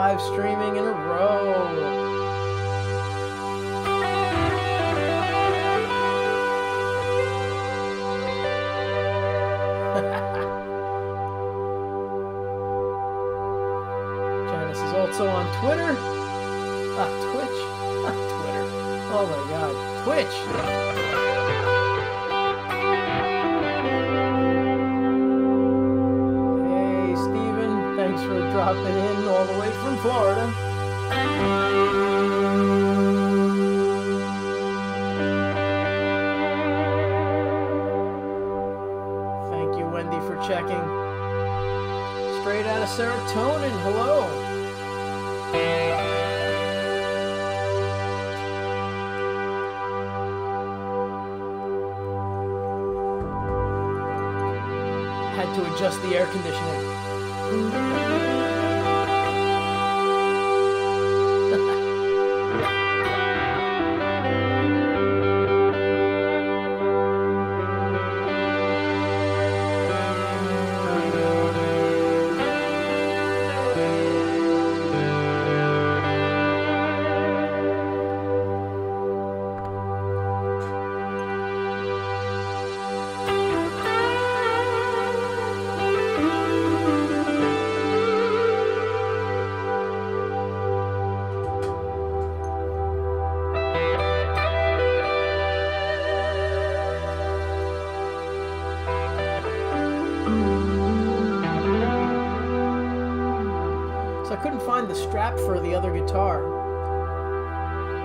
live streaming in a row. Janice is also on Twitter. Twitch. Twitter. Oh my god. Twitch. Hey, Steven. Thanks for dropping in all the way from Florida. Thank you, Wendy, for checking. Straight out of Serotonin. Hello. Had to adjust the air conditioning. I couldn't find the strap for the other guitar.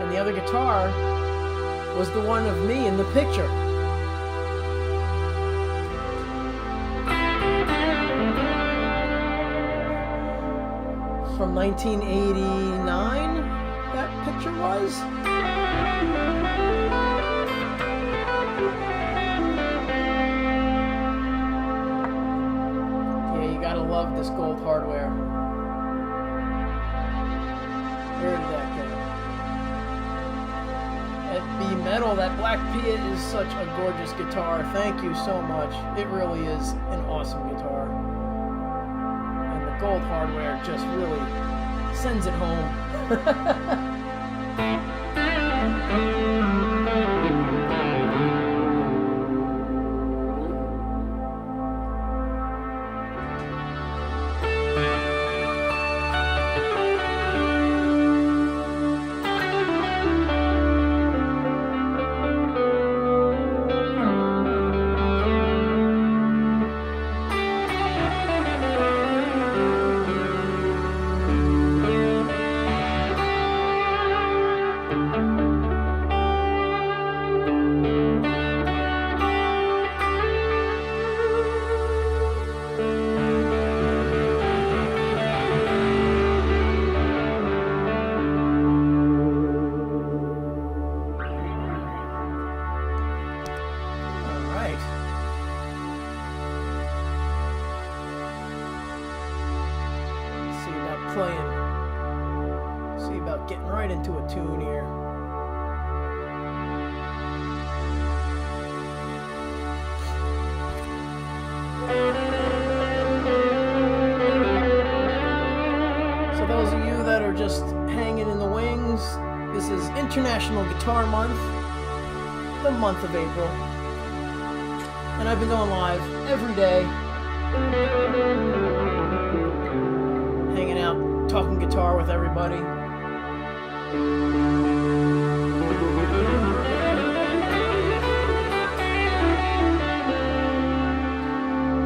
And the other guitar was the one of me in the picture. From 1989, that picture was. Yeah, you gotta love this gold hardware. Where did that go? At B Metal, that Black Pia is such a gorgeous guitar. Thank you so much. It really is an awesome guitar. And the gold hardware just really sends it home. See about getting right into a tune here. So those of you that are just hanging in the wings, this is International Guitar Month, the month of April. And I've been going live every day, hanging out, talking guitar with everybody.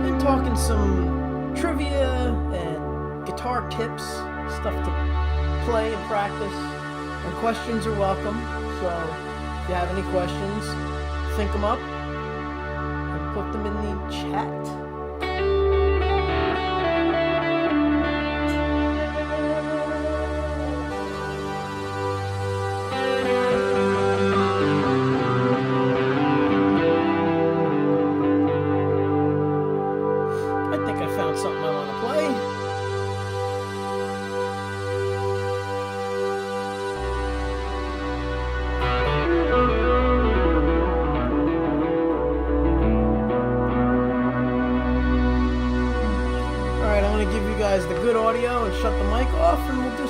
And talking some trivia and guitar tips, stuff to play and practice. And questions are welcome. So if you have any questions, think them up and put them in the chat. Something I want to play.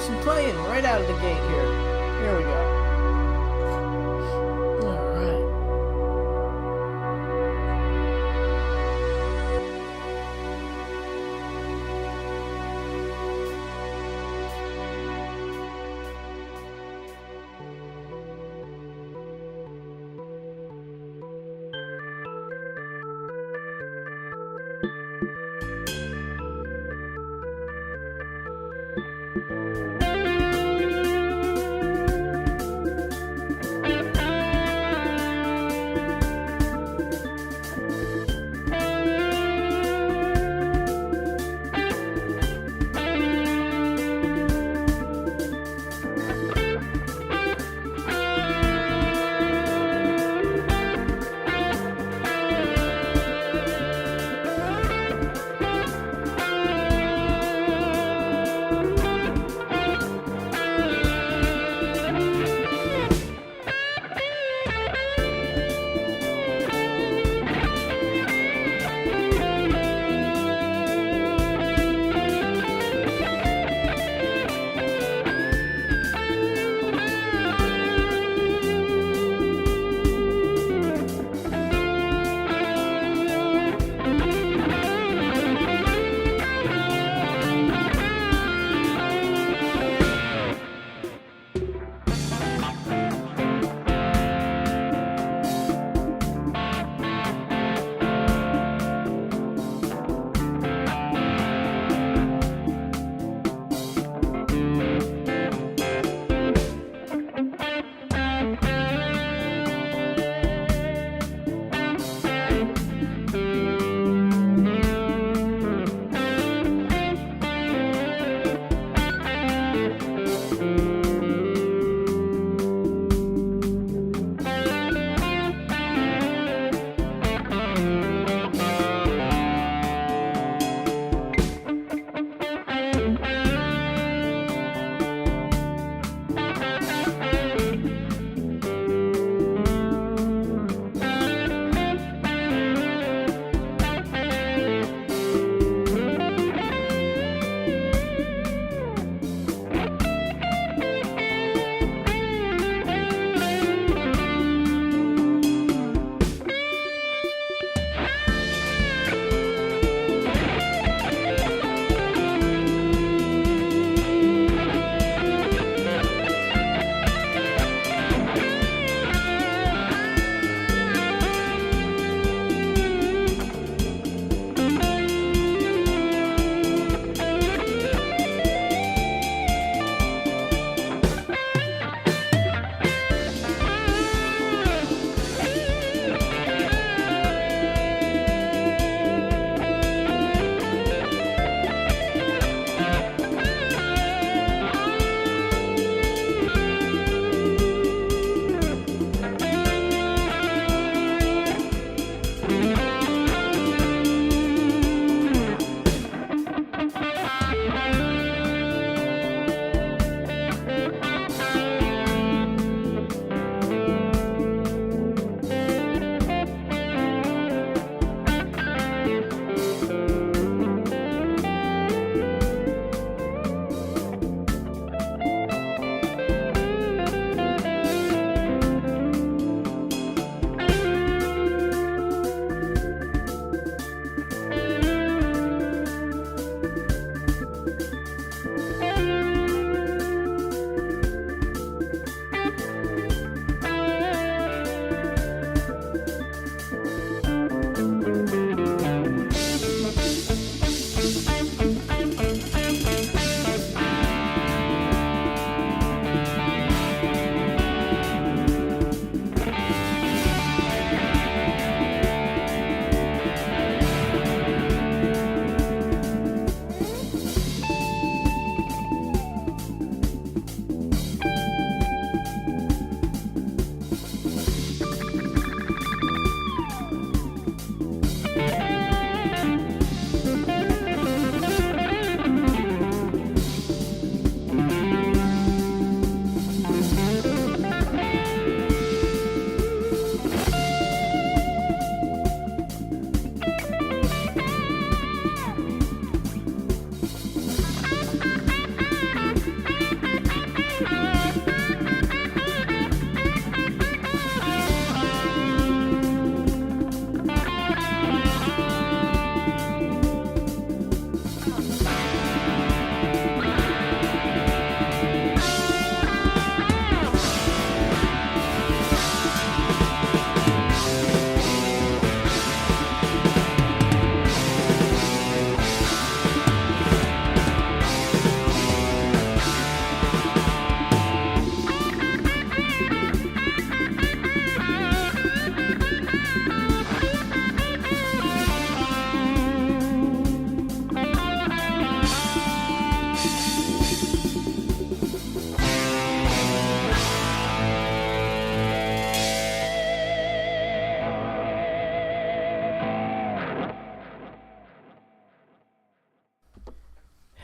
some playing right out of the gate here. Here we go. All right.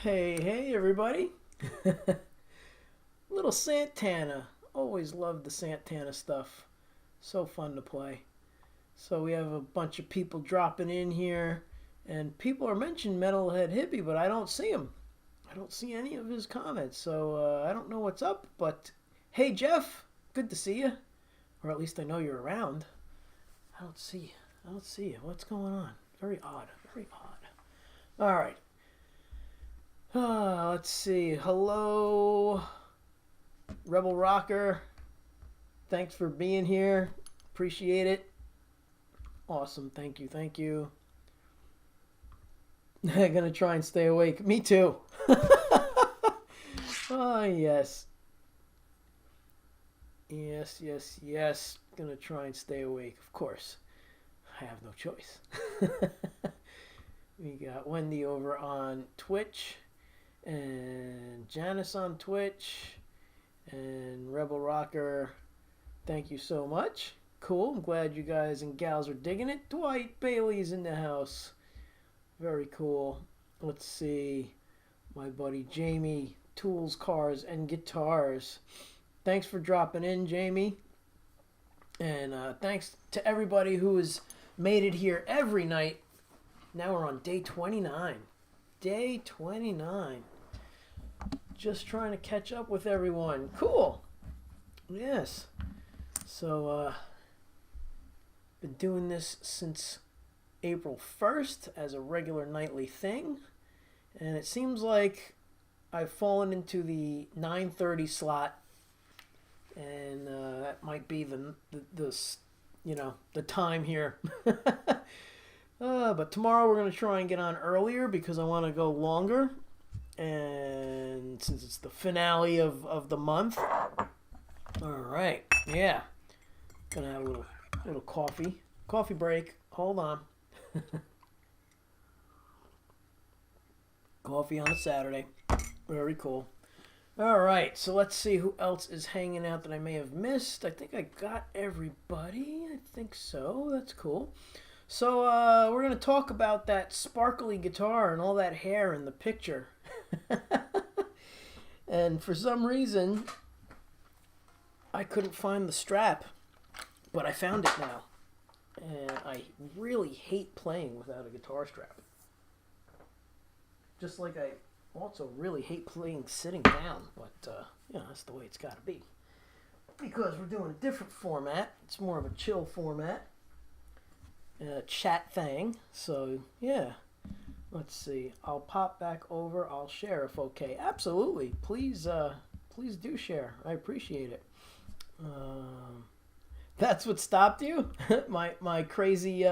Hey, everybody. Little Santana. Always loved the Santana stuff. So fun to play. So we have a bunch of people dropping in here, and people are mentioning Metalhead Hippie, but I don't see him. I don't see any of his comments, so I don't know what's up, but hey, Jeff, good to see you. Or at least I know you're around. I don't see you. What's going on? Very odd. All right. Let's see. Hello, Rebel Rocker. Thanks for being here. Appreciate it. Awesome. Thank you. I'm going to try and stay awake. Me too. Oh, yes. Yes. Going to try and stay awake. Of course. I have no choice. We got Wendy over on Twitch. And Janice on Twitch. And Rebel Rocker. Thank you so much. Cool. I'm glad you guys and gals are digging it. Dwight Bailey's in the house. Very cool. Let's see. My buddy Jamie. Tools, Cars, and Guitars. Thanks for dropping in, Jamie. And thanks to everybody who has made it here every night. Now we're on day 29. Day 29. Just trying to catch up with everyone. Cool. Yes. So, been doing this since April 1st as a regular nightly thing. And it seems like I've fallen into the 9:30 slot. And that might be the time here. But tomorrow we're going to try and get on earlier because I want to go longer. And since it's the finale of the month. All right. Yeah. Gonna have a little coffee break. Hold on. Coffee on a Saturday. Very cool. All right, so let's see who else is hanging out that I may have missed. I think I got everybody. I think so. That's cool. So we're gonna talk about that sparkly guitar and all that hair in the picture. And for some reason, I couldn't find the strap. But I found it now, and I really hate playing without a guitar strap. Just like I also really hate playing sitting down, but that's the way it's got to be. Because we're doing a different format. It's more of a chill format, chat thing. So yeah, let's see. I'll pop back over. I'll share if okay. Absolutely, please do share. I appreciate it. That's what stopped you? my crazy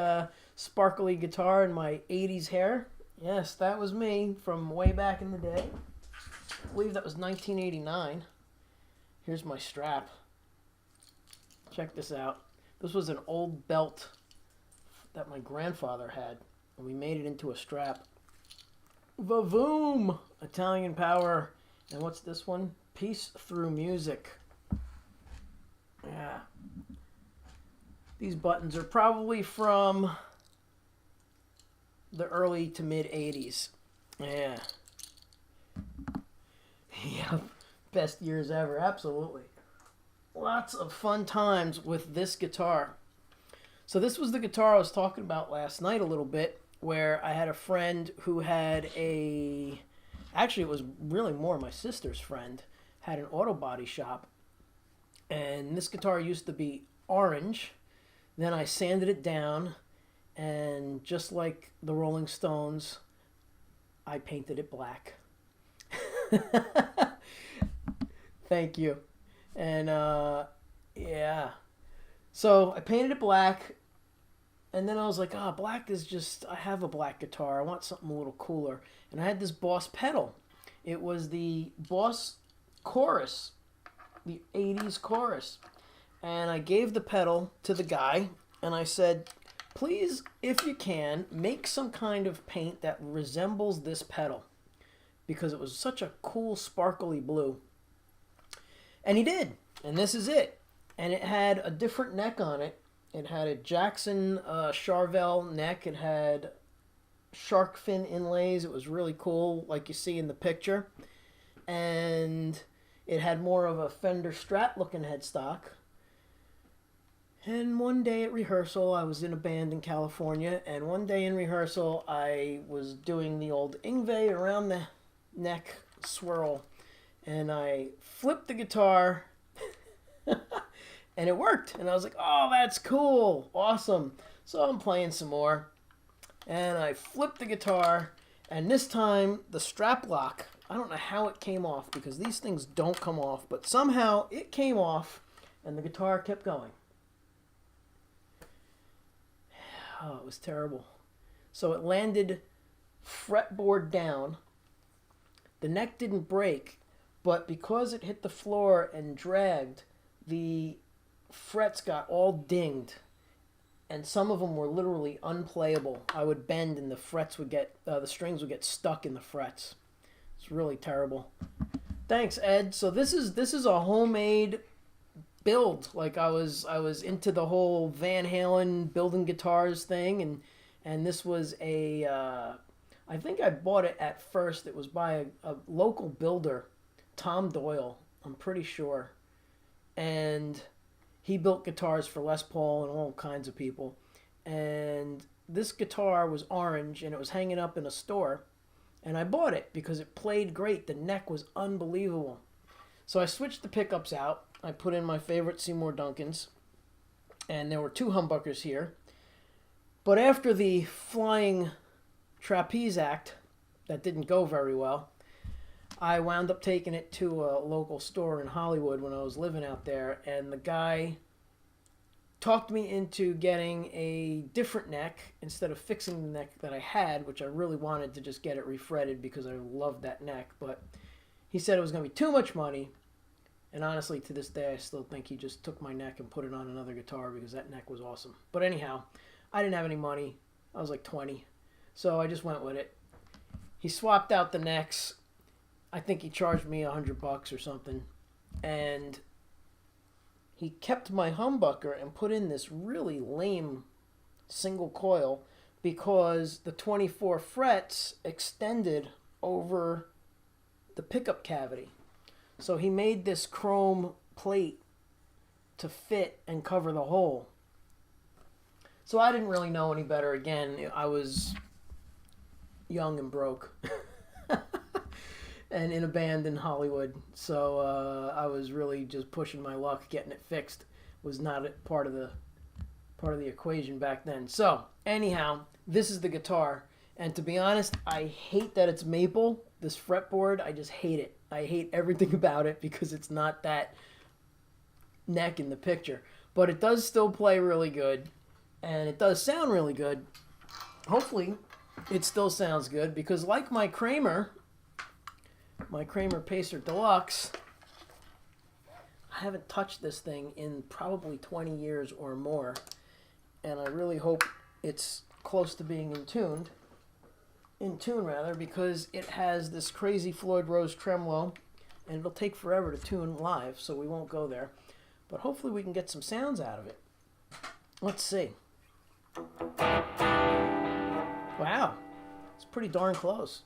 sparkly guitar and my 80s hair? Yes, that was me from way back in the day. I believe that was 1989. Here's my strap. Check this out. This was an old belt that my grandfather had, and we made it into a strap. Vavoom! Italian Power. And what's this one? Peace Through Music. Yeah. These buttons are probably from the early to mid 80s. Yeah. Yeah. Best years ever. Absolutely. Lots of fun times with this guitar. So this was the guitar I was talking about last night a little bit, where I had a friend who had actually it was really more my sister's friend, had an auto body shop. And this guitar used to be orange. Then I sanded it down, and just like the Rolling Stones, I painted it black. Thank you. And yeah. So I painted it black, and then I was like, black is just, I have a black guitar. I want something a little cooler. And I had this Boss pedal. It was the Boss Chorus, the 80s Chorus. And I gave the pedal to the guy, and I said, please, if you can, make some kind of paint that resembles this pedal. Because it was such a cool, sparkly blue. And he did. And this is it. And it had a different neck on it. It had a Jackson Charvel neck. It had shark fin inlays. It was really cool, like you see in the picture. And it had more of a Fender Strat looking headstock. And one day at rehearsal, I was in a band in California, and one day in rehearsal, I was doing the old Yngwie around the neck swirl, and I flipped the guitar, and it worked. And I was like, oh, that's cool, awesome. So I'm playing some more, and I flipped the guitar, and this time the strap lock, I don't know how it came off, because these things don't come off, but somehow it came off, and the guitar kept going. Oh, it was terrible. So it landed fretboard down. The neck didn't break, but because it hit the floor and dragged, the frets got all dinged, and some of them were literally unplayable. I would bend, and the frets would get, the strings would get stuck in the frets. It's really terrible. Thanks, Ed. So this is a homemade build. Like I was into the whole Van Halen building guitars thing, and this was a I think I bought it at first. It was by a local builder, Tom Doyle, I'm pretty sure, and he built guitars for Les Paul and all kinds of people. And this guitar was orange, and it was hanging up in a store, and I bought it because it played great. The neck was unbelievable. So I switched the pickups out. I put in my favorite Seymour Duncans, and there were 2 humbuckers here. But after the flying trapeze act that didn't go very well, I wound up taking it to a local store in Hollywood when I was living out there, and the guy talked me into getting a different neck instead of fixing the neck that I had, which I really wanted to just get it refretted because I loved that neck. But he said it was going to be too much money. And honestly, to this day, I still think he just took my neck and put it on another guitar because that neck was awesome. But anyhow, I didn't have any money. I was like 20. So I just went with it. He swapped out the necks. I think he charged me $100 or something. And he kept my humbucker and put in this really lame single coil because the 24 frets extended over the pickup cavity. So he made this chrome plate to fit and cover the hole. So I didn't really know any better. Again, I was young and broke and in a band in Hollywood. So I was really just pushing my luck. Getting it fixed was not part of the equation back then. So anyhow, this is the guitar. And to be honest, I hate that it's maple, this fretboard. I just hate it. I hate everything about it because it's not that neck in the picture. But it does still play really good, and it does sound really good. Hopefully, it still sounds good because like my Kramer Pacer Deluxe, I haven't touched this thing in probably 20 years or more, and I really hope it's close to being in tune because it has this crazy Floyd Rose tremolo, and it'll take forever to tune live, so we won't go there. But hopefully we can get some sounds out of it. Let's see. Wow, it's pretty darn close.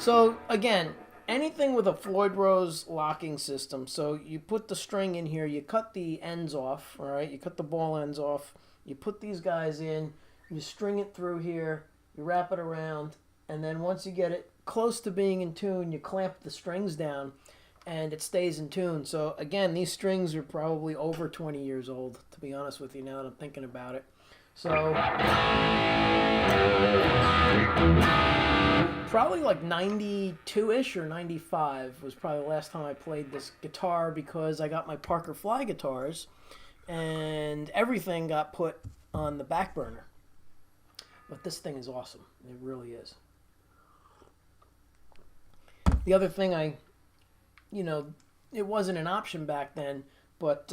So again, anything with a Floyd Rose locking system. So you put the string in here, you cut the ends off, all right? You cut the ball ends off, you put these guys in, you string it through here, you wrap it around, and then once you get it close to being in tune, you clamp the strings down, and it stays in tune. So again, these strings are probably over 20 years old, to be honest with you, now that I'm thinking about it. So probably like 92-ish or 95 was probably the last time I played this guitar because I got my Parker Fly guitars and everything got put on the back burner. But this thing is awesome. It really is. The other thing it wasn't an option back then, but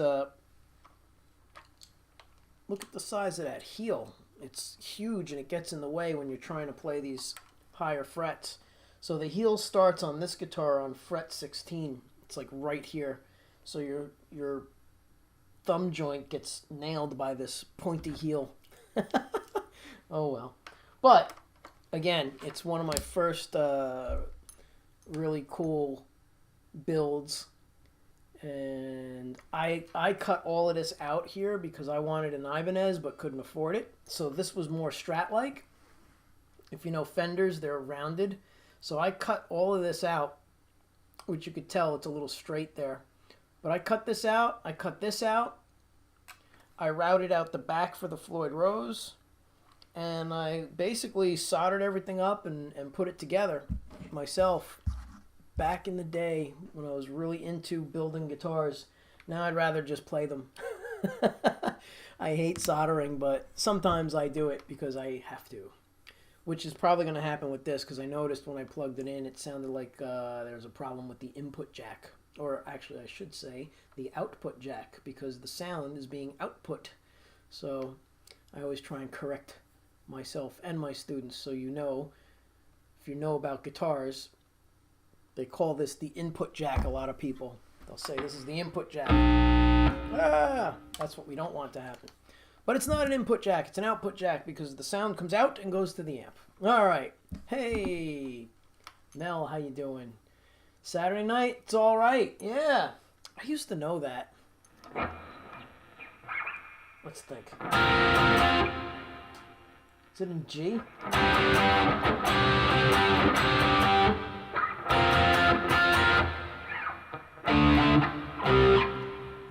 look at the size of that heel. It's huge and it gets in the way when you're trying to play these higher frets. So the heel starts on this guitar on fret 16. It's like right here. So your thumb joint gets nailed by this pointy heel. Oh well. But again, it's one of my first really cool builds, and I cut all of this out here because I wanted an Ibanez but couldn't afford it. So this was more Strat-like. If you know Fenders, they're rounded. So I cut all of this out, which you could tell it's a little straight there. But I cut this out, I cut this out, I routed out the back for the Floyd Rose, and I basically soldered everything up and put it together myself back in the day when I was really into building guitars. Now I'd rather just play them. I hate soldering, but sometimes I do it because I have to. Which is probably going to happen with this, because I noticed when I plugged it in, it sounded like there was a problem with the input jack. Or actually, I should say, the output jack, because the sound is being output. So I always try and correct myself and my students, so you know, if you know about guitars, they call this the input jack, a lot of people. They'll say this is the input jack. Ah, that's what we don't want to happen. But it's not an input jack, it's an output jack, because the sound comes out and goes to the amp. All right. Hey, Mel, how you doing? Saturday night, it's all right. Yeah, I used to know that. Let's think. Is it in G?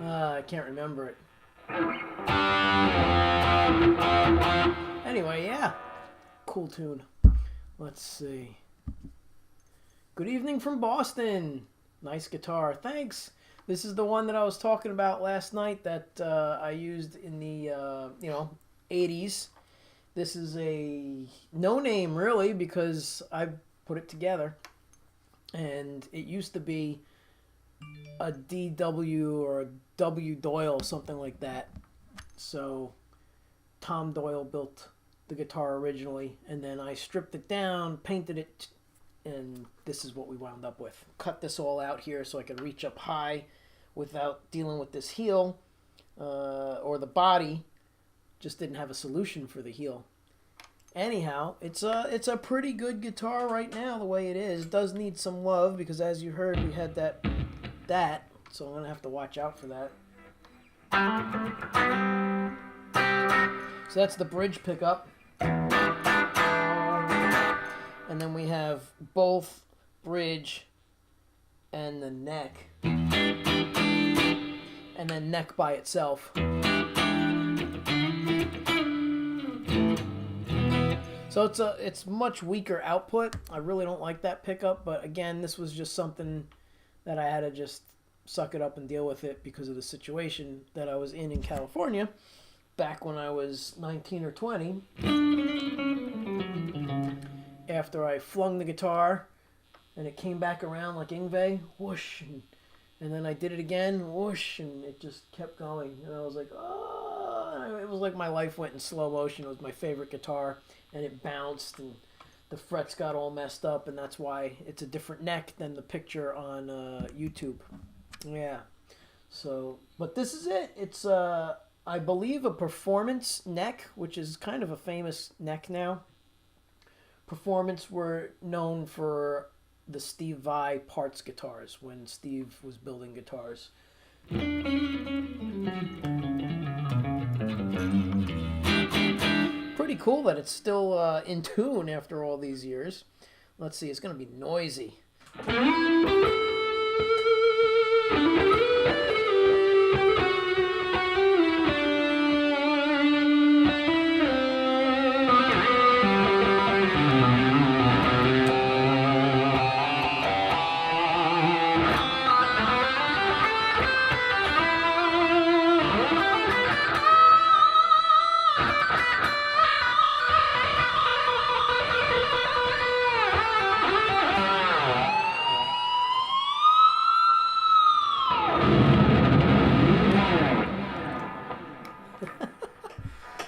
I can't remember it. Anyway, yeah. Cool tune. Let's see. Good evening from Boston. Nice guitar. Thanks. This is the one that I was talking about last night that I used in the 80s. This is a no name really because I put it together. And it used to be a DW or a W Doyle, something like that. So Tom Doyle built the guitar originally, and then I stripped it down, painted it, and this is what we wound up with. Cut this all out here so I could reach up high without dealing with this heel or the body. Just didn't have a solution for the heel. Anyhow, it's a pretty good guitar right now the way it is. It does need some love because, as you heard, we had that, so I'm gonna have to watch out for that. So that's the bridge pickup. And then we have both bridge and the neck. And then neck by itself. So it's much weaker output. I really don't like that pickup, but again, this was just something that I had to just suck it up and deal with it because of the situation that I was in California back when I was 19 or 20. After I flung the guitar and it came back around like Yngwie, whoosh, and then I did it again, whoosh, and it just kept going. And I was like, oh, it was like my life went in slow motion. It was my favorite guitar, and it bounced, and the frets got all messed up, and that's why it's a different neck than the picture on YouTube. Yeah. So, but this is it. It's, I believe, a Performance neck, which is kind of a famous neck now. Performance were known for the Steve Vai parts guitars when Steve was building guitars. Pretty cool that it's still in tune after all these years. Let's see, it's going to be noisy.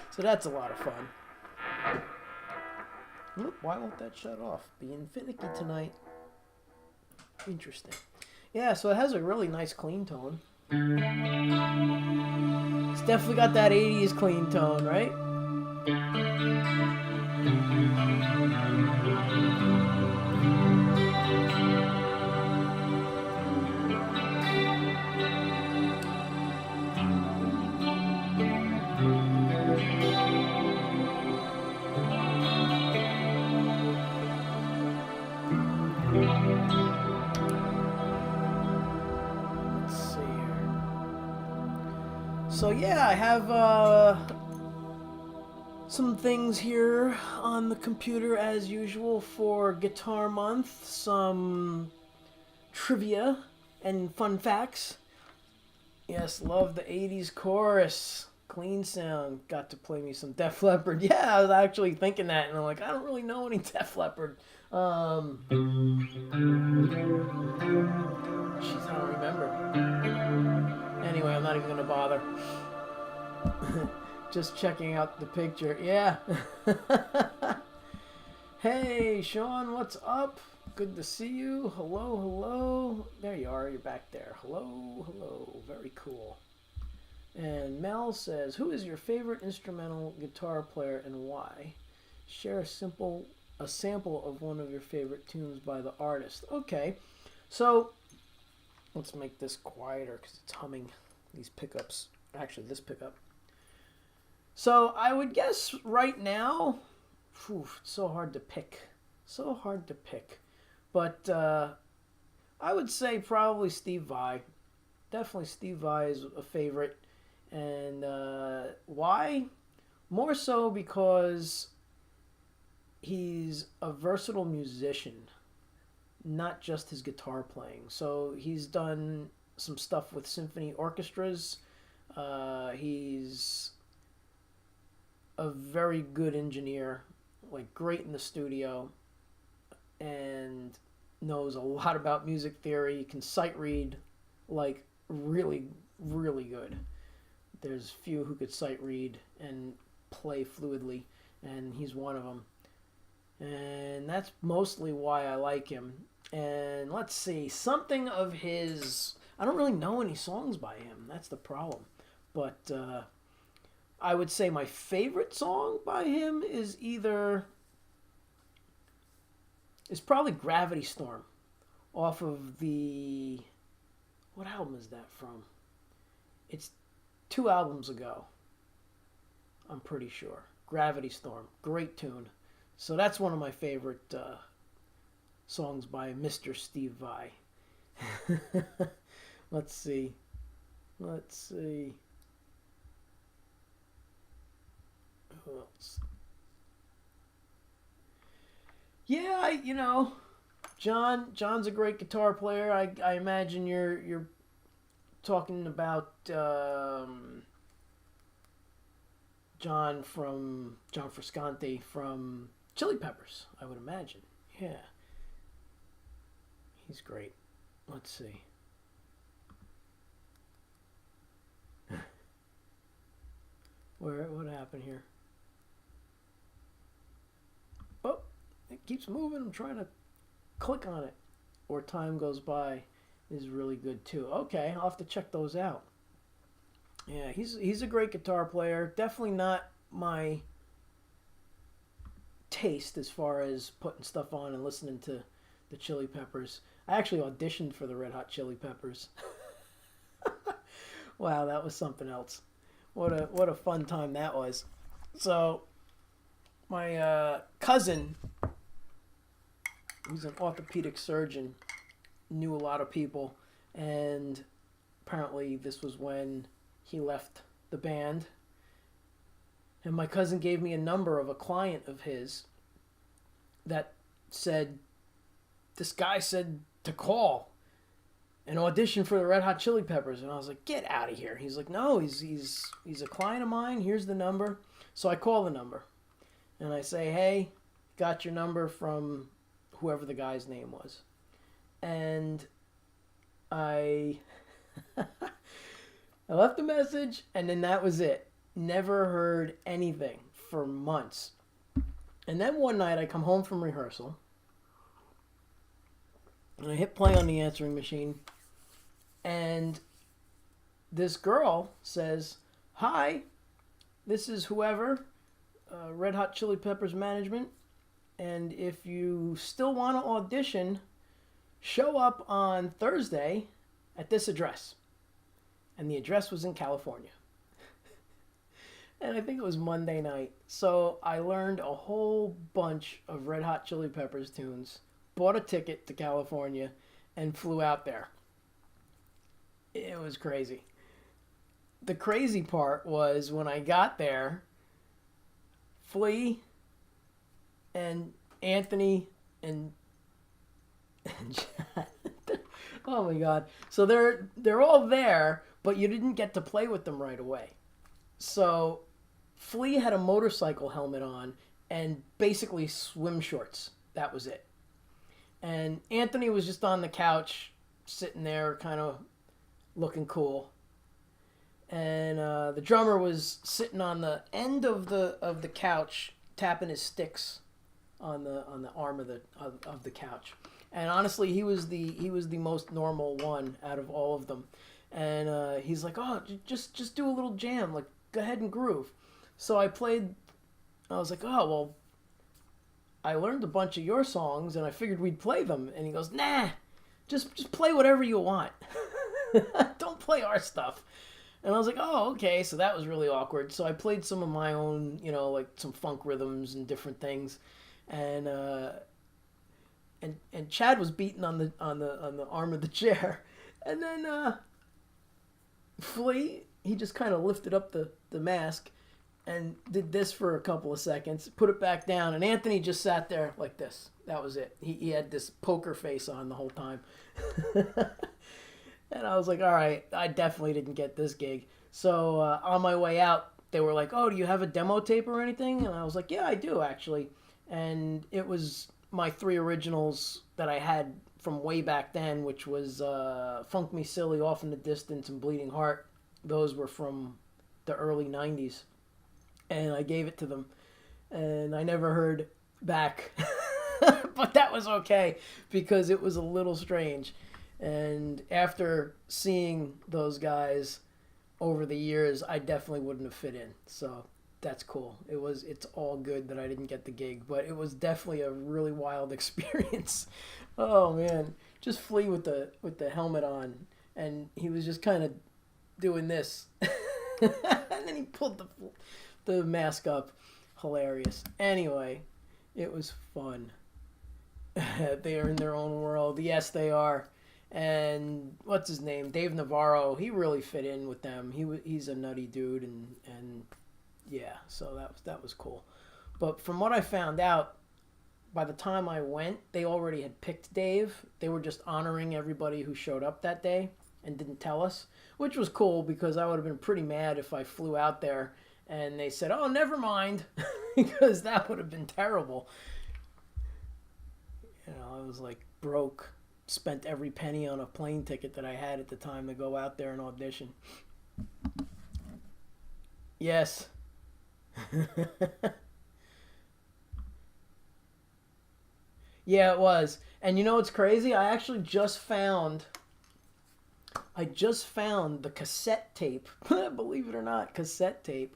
So that's a lot of fun. Why won't that shut off? Being finicky tonight. Interesting. Yeah, so it has a really nice clean tone. It's definitely got that 80s clean tone, right? Let's see here. So yeah, I have some things here on the computer as usual for Guitar Month. Some trivia and fun facts. Yes, love the 80s chorus. Clean sound. Got to play me some Def Leppard. Yeah, I was actually thinking that, and I'm like, I don't really know any Def Leppard. Jeez, I don't remember. Anyway, I'm not even gonna bother. Just checking out the picture. Yeah. Hey, Sean, what's up? Good to see you. Hello, hello. There you are. You're back there. Hello, hello. Very cool. And Mel says, who is your favorite instrumental guitar player and why? Share a sample of one of your favorite tunes by the artist. Okay, so let's make this quieter because it's humming these pickups. Actually, this pickup. So I would guess right now, it's so hard to pick. So hard to pick. But I would say probably Steve Vai. Definitely Steve Vai is a favorite. And why? More so because he's a versatile musician, not just his guitar playing. So he's done some stuff with symphony orchestras. He's a very good engineer, like great in the studio, and knows a lot about music theory, can sight read like really, really good. There's few who could sight read and play fluidly, and he's one of them. And that's mostly why I like him. And let's see, something of his... I don't really know any songs by him. That's the problem. But I would say my favorite song by him is probably Gravity Storm off of the... What album is that from? It's 2 albums ago. I'm pretty sure. Gravity Storm. Great tune. So that's one of my favorite songs by Mr. Steve Vai. Let's see. Who else? Yeah, John's a great guitar player. I imagine you're talking about John Frusciante from Chili Peppers, I would imagine. Yeah. He's great. Let's see. What happened here? Oh, it keeps moving. I'm trying to click on it. Or Time Goes By is really good too. Okay, I'll have to check those out. Yeah, he's a great guitar player. Definitely not my taste as far as putting stuff on and listening to the Chili Peppers. I actually auditioned for the Red Hot Chili Peppers. Wow, that was something else. What a fun time that was. So my cousin, who's an orthopedic surgeon, knew a lot of people, and apparently this was when he left the band. And my cousin gave me a number of a client of his that said, this guy said to call and audition for the Red Hot Chili Peppers. And I was like, get out of here. He's like, no, he's a client of mine. Here's the number. So I call the number and I say, hey, got your number from whoever the guy's name was. And I left a message, and then that was it. Never heard anything for months. And then one night I come home from rehearsal, and I hit play on the answering machine, and this girl says, "Hi, this is whoever, Red Hot Chili Peppers management, and if you still want to audition, show up on Thursday at this address." And the address was in California. And I think it was Monday night. So I learned a whole bunch of Red Hot Chili Peppers tunes, bought a ticket to California, and flew out there. It was crazy. The crazy part was when I got there, Flea and Anthony and oh my god. So they're all there, but you didn't get to play with them right away. So Flea had a motorcycle helmet on and basically swim shorts. That was it. And Anthony was just on the couch, sitting there, kind of looking cool. And the drummer was sitting on the end of the couch, tapping his sticks on the arm of the couch. And honestly, he was the most normal one out of all of them. And he's like, "Oh, just do a little jam, like go ahead and groove." So I was like, "Oh, well, I learned a bunch of your songs and I figured we'd play them." And he goes, "Nah, just play whatever you want. Don't play our stuff." And I was like, "Oh, okay." So that was really awkward. So I played some of my own, like some funk rhythms and different things. And and Chad was beating on the arm of the chair. And then Flea, he just kind of lifted up the mask and did this for a couple of seconds, put it back down, and Anthony just sat there like this. That was it. He had this poker face on the whole time. And I was like, all right, I definitely didn't get this gig. So on my way out, they were like, "Oh, do you have a demo tape or anything?" And I was like, "Yeah, I do, actually." And it was my 3 originals that I had from way back then, which was Funk Me Silly, Off in the Distance, and Bleeding Heart. Those were from the early 90s. And I gave it to them. And I never heard back. But that was okay, because it was a little strange. And after seeing those guys over the years, I definitely wouldn't have fit in. So that's cool. It's all good that I didn't get the gig, but it was definitely a really wild experience. Oh man, just Flea with the helmet on, and he was just kind of doing this, and then he pulled the mask up. Hilarious. Anyway, it was fun. They are in their own world. Yes, they are. And what's his name? Dave Navarro. He really fit in with them. He's a nutty dude, and yeah, so that was cool. But from what I found out, by the time I went, they already had picked Dave. They were just honoring everybody who showed up that day and didn't tell us, which was cool, because I would have been pretty mad if I flew out there and they said, "Oh, never mind," because that would have been terrible. I was like broke, spent every penny on a plane ticket that I had at the time to go out there and audition. Yes. Yeah, it was. And you know what's crazy? I just found the cassette tape, believe it or not, cassette tape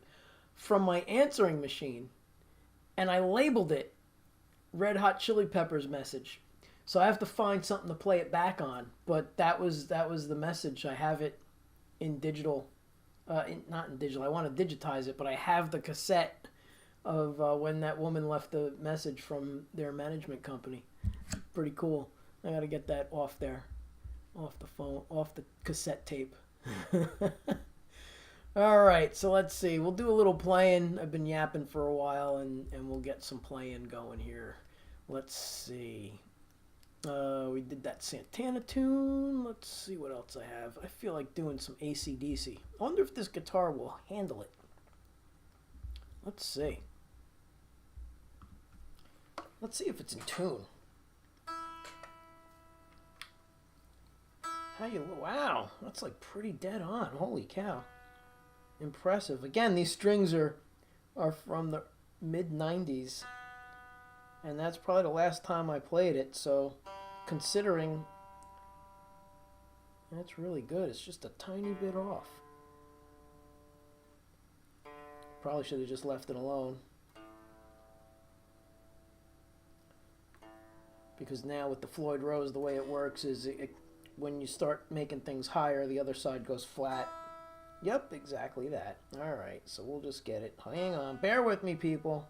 from my answering machine, and I labeled it Red Hot Chili Peppers message. So I have to find something to play it back on, but that was the message. I have it in digital, not in digital. I want to digitize it, but I have the cassette of when that woman left the message from their management company. Pretty cool. I got to get that off there, off the phone, off the cassette tape. All right, so let's see. We'll do a little playing. I've been yapping for a while, and we'll get some playing going here. Let's see. We did that Santana tune. Let's see what else I have. I feel like doing some AC/DC. I wonder if this guitar will handle it. Let's see. Let's see if it's in tune. Wow, that's like pretty dead on. Holy cow. Impressive. Again, these strings are from the mid-90s. And that's probably the last time I played it, so considering, that's really good. It's just a tiny bit off. Probably should have just left it alone. Because now with the Floyd Rose, the way it works is when you start making things higher, the other side goes flat. Yep, exactly that. Alright, so we'll just get it. Hang on. Bear with me, people.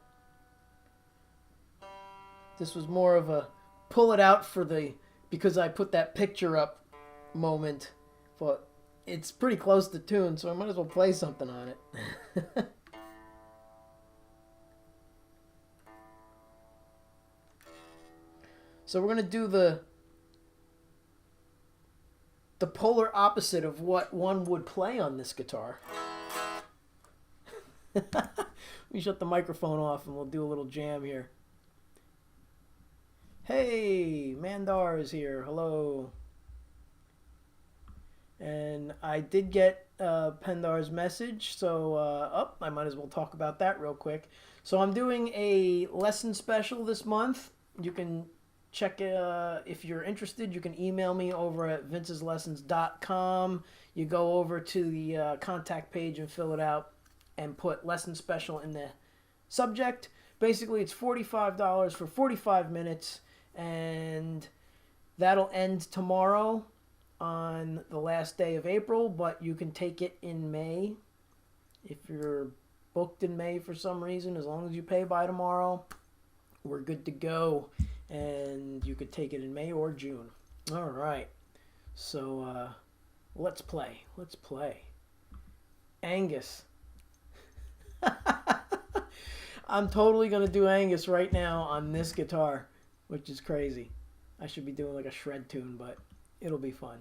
This was more of a pull it out for the, because I put that picture up moment. But it's pretty close to tune, so I might as well play something on it. So we're going to do the polar opposite of what one would play on this guitar. Let me shut the microphone off and we'll do a little jam here. Hey, Mandar is here. Hello. And I did get Pendar's message, so I might as well talk about that real quick. So I'm doing a lesson special this month. You can check if you're interested. You can email me over at vinceslessons.com. You go over to the contact page and fill it out and put lesson special in the subject. Basically, it's $45 for 45 minutes, and that'll end tomorrow on the last day of April, but you can take it in May. If you're booked in May for some reason, as long as you pay by tomorrow, we're good to go. And you could take it in May or June. All right. So let's play. Let's play. Angus. I'm totally going to do Angus right now on this guitar, which is crazy. I should be doing like a shred tune, but it'll be fun.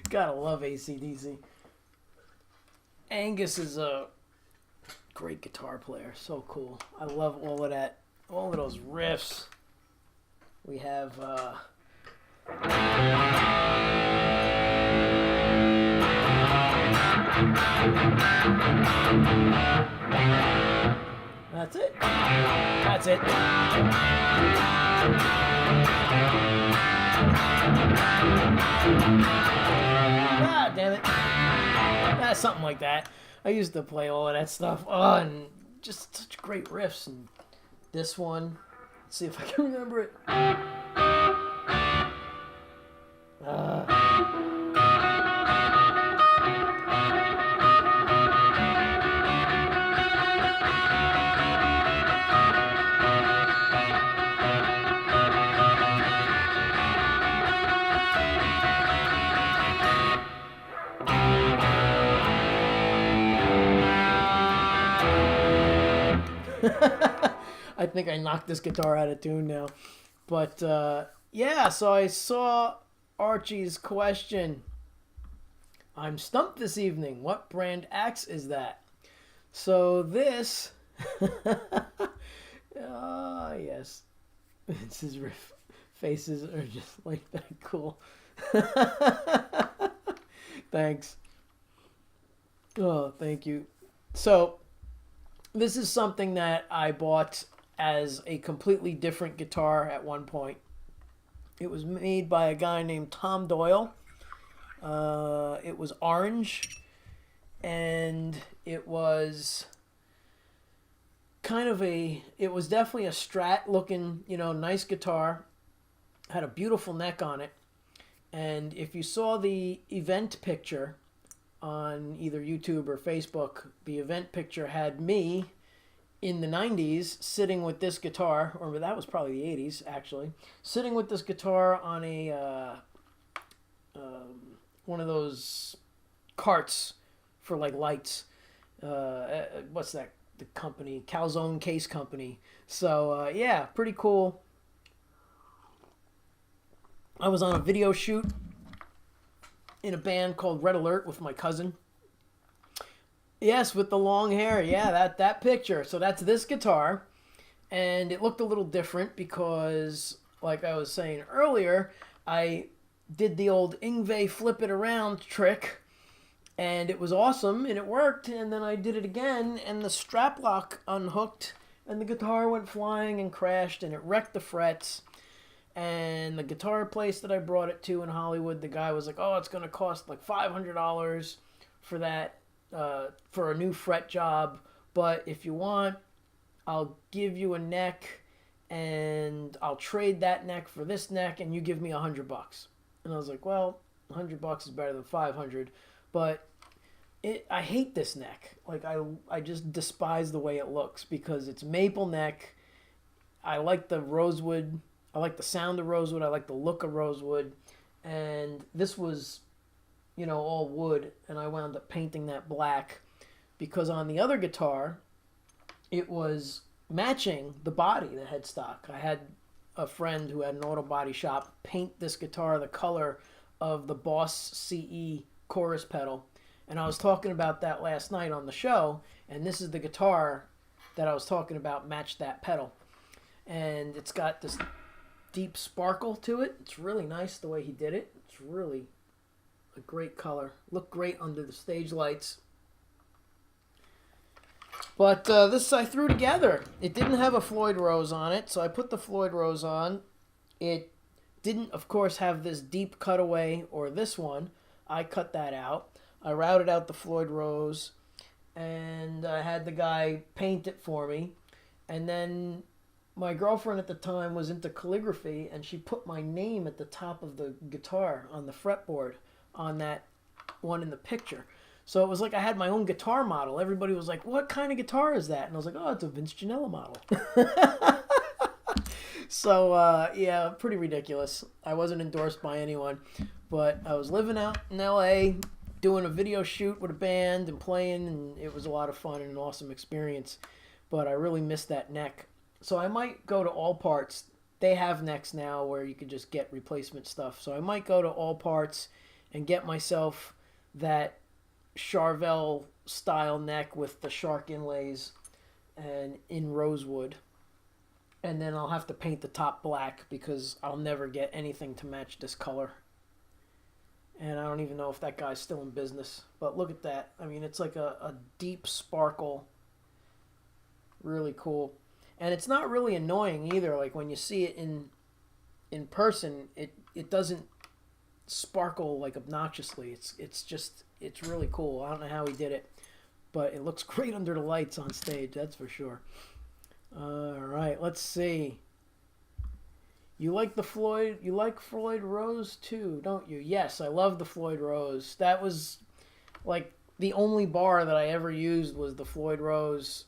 Gotta love AC/DC. Angus is a great guitar player. So cool. I love all of that. All of those riffs. We have that's it. That's it. Ah, damn it. Something like that. I used to play all of that stuff. Oh, and just such great riffs. And this one, let's see if I can remember it. I think I knocked this guitar out of tune now. But, yeah, so I saw Archie's question. I'm stumped this evening. What brand axe is that? So this... yes. It's his riff. Faces are just like that cool. Thanks. Oh, thank you. So... this is something that I bought as a completely different guitar at one point. It was made by a guy named Tom Doyle. It was orange, and it was it was definitely a Strat looking, nice guitar. Had a beautiful neck on it. And if you saw the event picture on either YouTube or Facebook, the event picture had me in the 90s sitting with this guitar, or that was probably the 80s actually, sitting with this guitar on a one of those carts for like lights. What's that? The company, Calzone Case Company. So yeah, pretty cool. I was on a video shoot in a band called Red Alert with my cousin. Yes, with the long hair. Yeah, that picture. So that's this guitar. And it looked a little different because, like I was saying earlier, I did the old Yngwie flip it around trick. And it was awesome, and it worked. And then I did it again, and the strap lock unhooked, and the guitar went flying and crashed, and it wrecked the frets. And the guitar place that I brought it to in Hollywood, the guy was like, oh, it's going to cost like $500 for that, for a new fret job. But if you want, I'll give you a neck, and I'll trade that neck for this neck, and you give me $100. And I was like, well, $100 is better than 500. But I hate this neck. Like, I just despise the way it looks because it's maple neck. I like the rosewood. I like the sound of rosewood. I like the look of rosewood. And this was, all wood. And I wound up painting that black because on the other guitar, it was matching the body, the headstock. I had a friend who had an auto body shop paint this guitar the color of the Boss CE chorus pedal. And I was talking about that last night on the show. And this is the guitar that I was talking about matched that pedal. And it's got this deep sparkle to it. It's really nice the way he did it. It's really a great color. Looked great under the stage lights. But this I threw together. It didn't have a Floyd Rose on it, so I put the Floyd Rose on. It didn't, of course, have this deep cutaway or this one. I cut that out. I routed out the Floyd Rose, and I had the guy paint it for me. And then my girlfriend at the time was into calligraphy, and she put my name at the top of the guitar on the fretboard on that one in the picture. So it was like I had my own guitar model. Everybody was like, what kind of guitar is that? And I was like, oh, it's a Vince Giannella model. So, yeah, pretty ridiculous. I wasn't endorsed by anyone, but I was living out in L.A., doing a video shoot with a band and playing, and it was a lot of fun and an awesome experience. But I really missed that neck. So I might go to All Parts. They have necks now where you can just get replacement stuff. So I might go to All Parts and get myself that Charvel style neck with the shark inlays and in rosewood. And then I'll have to paint the top black because I'll never get anything to match this color. And I don't even know if that guy's still in business. But look at that. I mean, it's like a deep sparkle. Really cool. And it's not really annoying either. Like when you see it in person, it doesn't sparkle like obnoxiously. It's really cool. I don't know how he did it, but it looks great under the lights on stage, that's for sure. All right, let's see. You like Floyd Rose too, don't you? Yes, I love the Floyd Rose. That was like the only bar that I ever used was the Floyd Rose.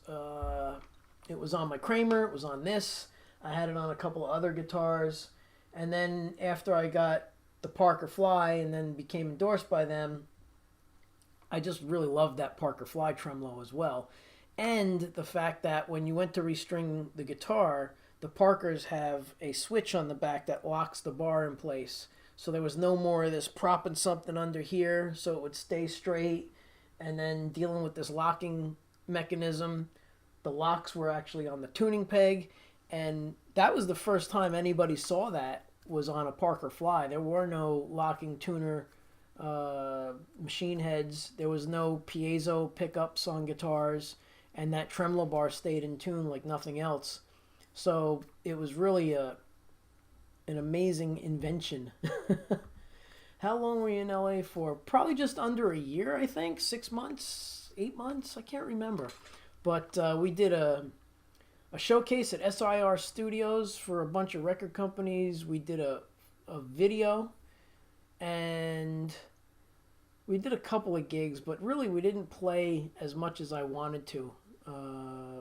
It was on my Kramer, it was on this. I had it on a couple of other guitars. And then after I got the Parker Fly and then became endorsed by them, I just really loved that Parker Fly tremolo as well. And the fact that when you went to restring the guitar, the Parkers have a switch on the back that locks the bar in place. So there was no more of this propping something under here so it would stay straight and then dealing with this locking mechanism. The locks were actually on the tuning peg, and that was the first time anybody saw that was on a Parker Fly. There were no locking tuner machine heads. There was no piezo pickups on guitars, and that tremolo bar stayed in tune like nothing else. So it was really an amazing invention. How long were you in LA for? Probably just under a year, I think. 6 months, 8 months, I can't remember. But we did a showcase at SIR Studios for a bunch of record companies. We did a video, and we did a couple of gigs, but really we didn't play as much as I wanted to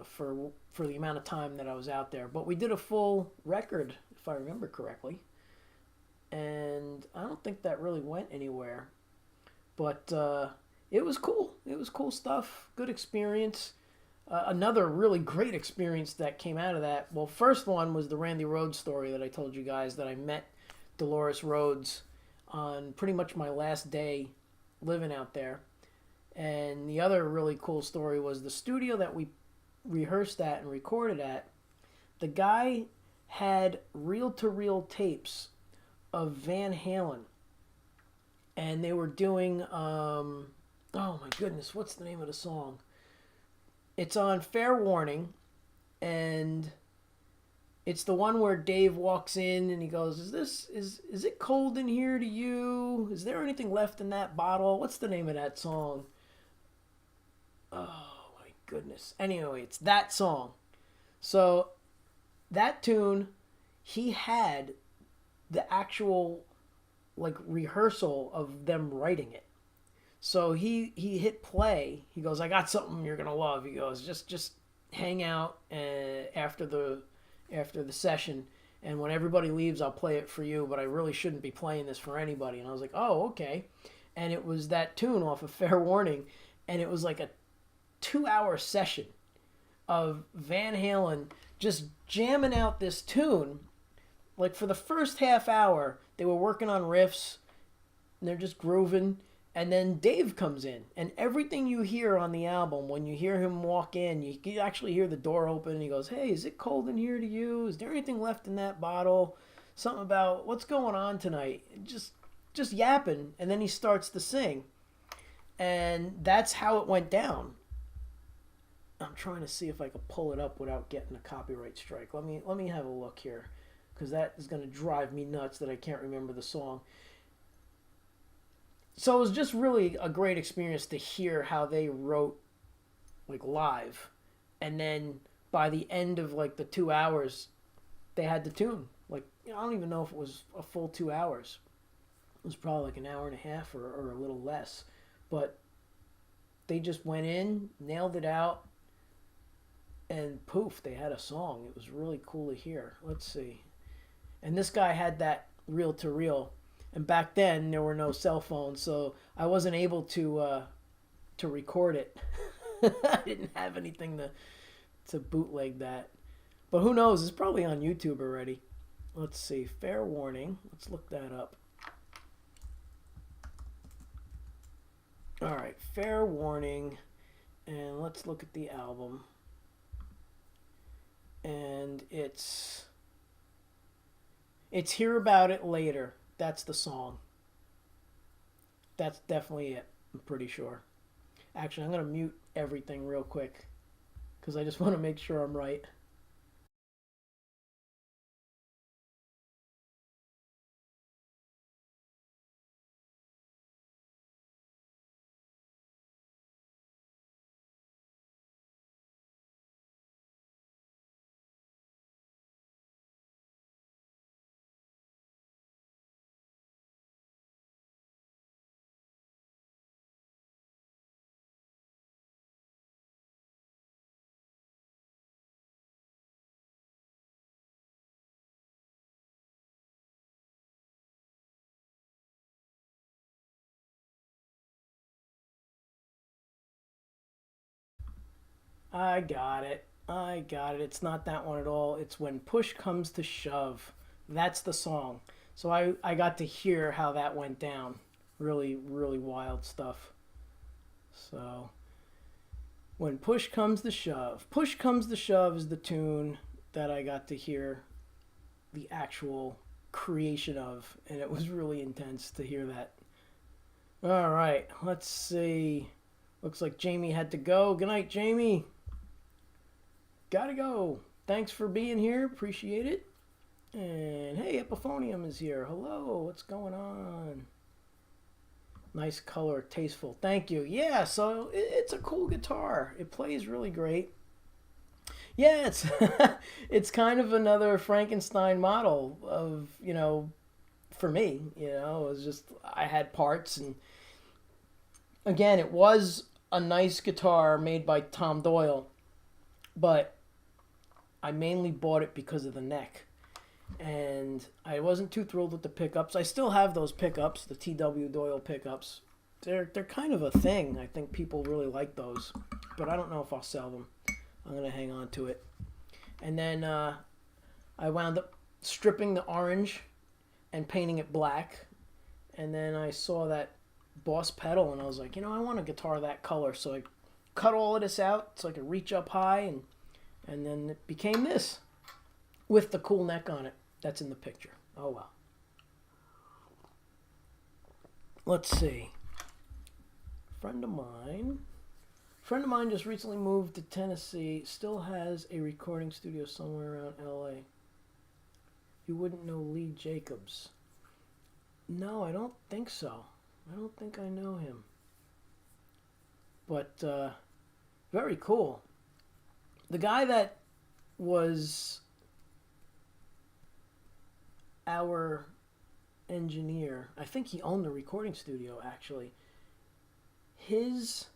for the amount of time that I was out there. But we did a full record, if I remember correctly, and I don't think that really went anywhere. But it was cool. It was cool stuff. Good experience. Another really great experience that came out of that. Well, first one was the Randy Rhoads story that I told you guys, that I met Dolores Rhoads on pretty much my last day living out there. And the other really cool story was the studio that we rehearsed at and recorded at. The guy had reel-to-reel tapes of Van Halen. And they were doing, oh my goodness, what's the name of the song? It's on Fair Warning, and it's the one where Dave walks in and he goes, is it cold in here to you? Is there anything left in that bottle? What's the name of that song? Oh my goodness. Anyway, it's that song. So that tune, he had the actual like rehearsal of them writing it. So he hit play. He goes, I got something you're gonna love. He goes, just hang out after the session, and when everybody leaves, I'll play it for you. But I really shouldn't be playing this for anybody. And I was like, oh, okay. And it was that tune off of Fair Warning, and it was like a 2-hour session of Van Halen just jamming out this tune. Like for the first half hour, they were working on riffs, and they're just grooving. And then Dave comes in, and everything you hear on the album, when you hear him walk in, you can actually hear the door open, and he goes, hey, is it cold in here to you? Is there anything left in that bottle? Something about what's going on tonight? Just yapping, and then he starts to sing. And that's how it went down. I'm trying to see if I can pull it up without getting a copyright strike. Let me have a look here, because that is going to drive me nuts that I can't remember the song. So it was just really a great experience to hear how they wrote like live. And then by the end of like the 2 hours, they had the tune. Like, I don't even know if it was a full 2 hours. It was probably like an hour and a half or a little less. But they just went in, nailed it out, and poof, they had a song. It was really cool to hear. Let's see. And this guy had that reel-to-reel. And back then, there were no cell phones, so I wasn't able to record it. I didn't have anything to bootleg that. But who knows? It's probably on YouTube already. Let's see. Fair Warning. Let's look that up. All right, Fair Warning, and let's look at the album. And it's Hear About It Later. That's the song. That's definitely it. I'm pretty sure. Actually, I'm gonna mute everything real quick because I just want to make sure I'm right. I got it. I got it. It's not that one at all. It's When Push Comes to Shove. That's the song. So I got to hear how that went down. Really, really wild stuff. So, When Push Comes to Shove. Push Comes to Shove is the tune that I got to hear the actual creation of, and it was really intense to hear that. All right, let's see. Looks like Jamie had to go. Good night, Jamie. Gotta go. Thanks for being here. Appreciate it. And hey, Epiphonium is here. Hello. What's going on? Nice color, tasteful. Thank you. Yeah, so it's a cool guitar. It plays really great. Yeah, it's it's kind of another Frankenstein model of, for me, it was just I had parts, and again, it was a nice guitar made by Tom Doyle, but I mainly bought it because of the neck. And I wasn't too thrilled with the pickups. I still have those pickups, the T.W. Doyle pickups. They're kind of a thing. I think people really like those, but I don't know if I'll sell them. I'm gonna hang on to it. And then I wound up stripping the orange and painting it black. And then I saw that Boss pedal, and I was like, I want a guitar that color. So I cut all of this out so I could reach up high, and then it became this with the cool neck on it. That's in the picture. Oh well. Let's see. Friend of mine just recently moved to Tennessee. Still has a recording studio somewhere around LA. You wouldn't know Lee Jacobs. No, I don't think so. I don't think I know him. But very cool. The guy that was our engineer, I think he owned the recording studio actually. Let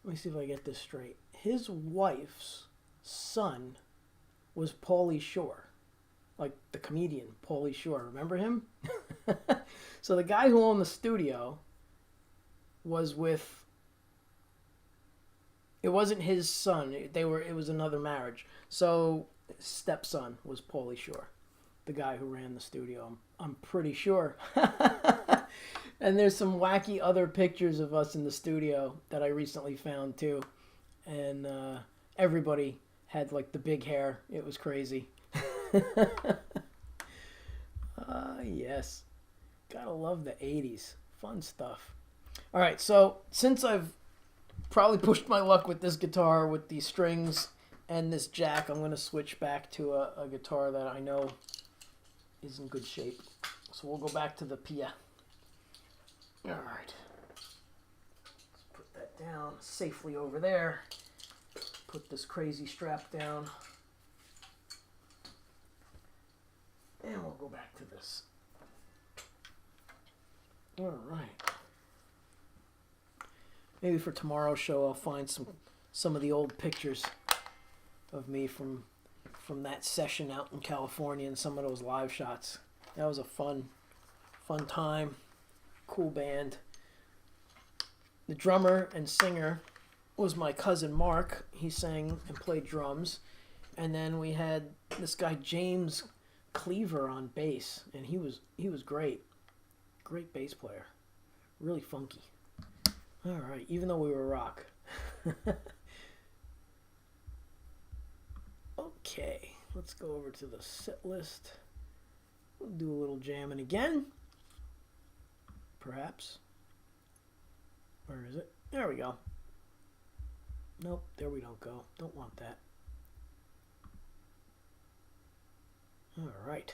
me see if I get this straight. His wife's son was Pauly Shore, like the comedian Pauly Shore. Remember him? So the guy who owned the studio was with. It wasn't his son. It was another marriage. So his stepson was Pauly Shore, the guy who ran the studio. I'm pretty sure. And there's some wacky other pictures of us in the studio that I recently found too. And everybody had like the big hair. It was crazy. Yes. Gotta love the 80s. Fun stuff. All right, so since I've probably pushed my luck with this guitar with these strings and this jack, I'm going to switch back to a guitar that I know is in good shape. So we'll go back to the Pia. All right. Let's put that down safely over there. Put this crazy strap down. And we'll go back to this. All right. Maybe for tomorrow's show, I'll find some of the old pictures of me from that session out in California and some of those live shots. That was a fun time. Cool band. The drummer and singer was my cousin Mark. He sang and played drums. And then we had this guy James Cleaver on bass, and he was great. Great bass player. Really funky. All right, even though we were rock. Okay, let's go over to the set list. We'll do a little jamming again. Perhaps. Where is it? There we go. Nope, there we don't go. Don't want that. All right.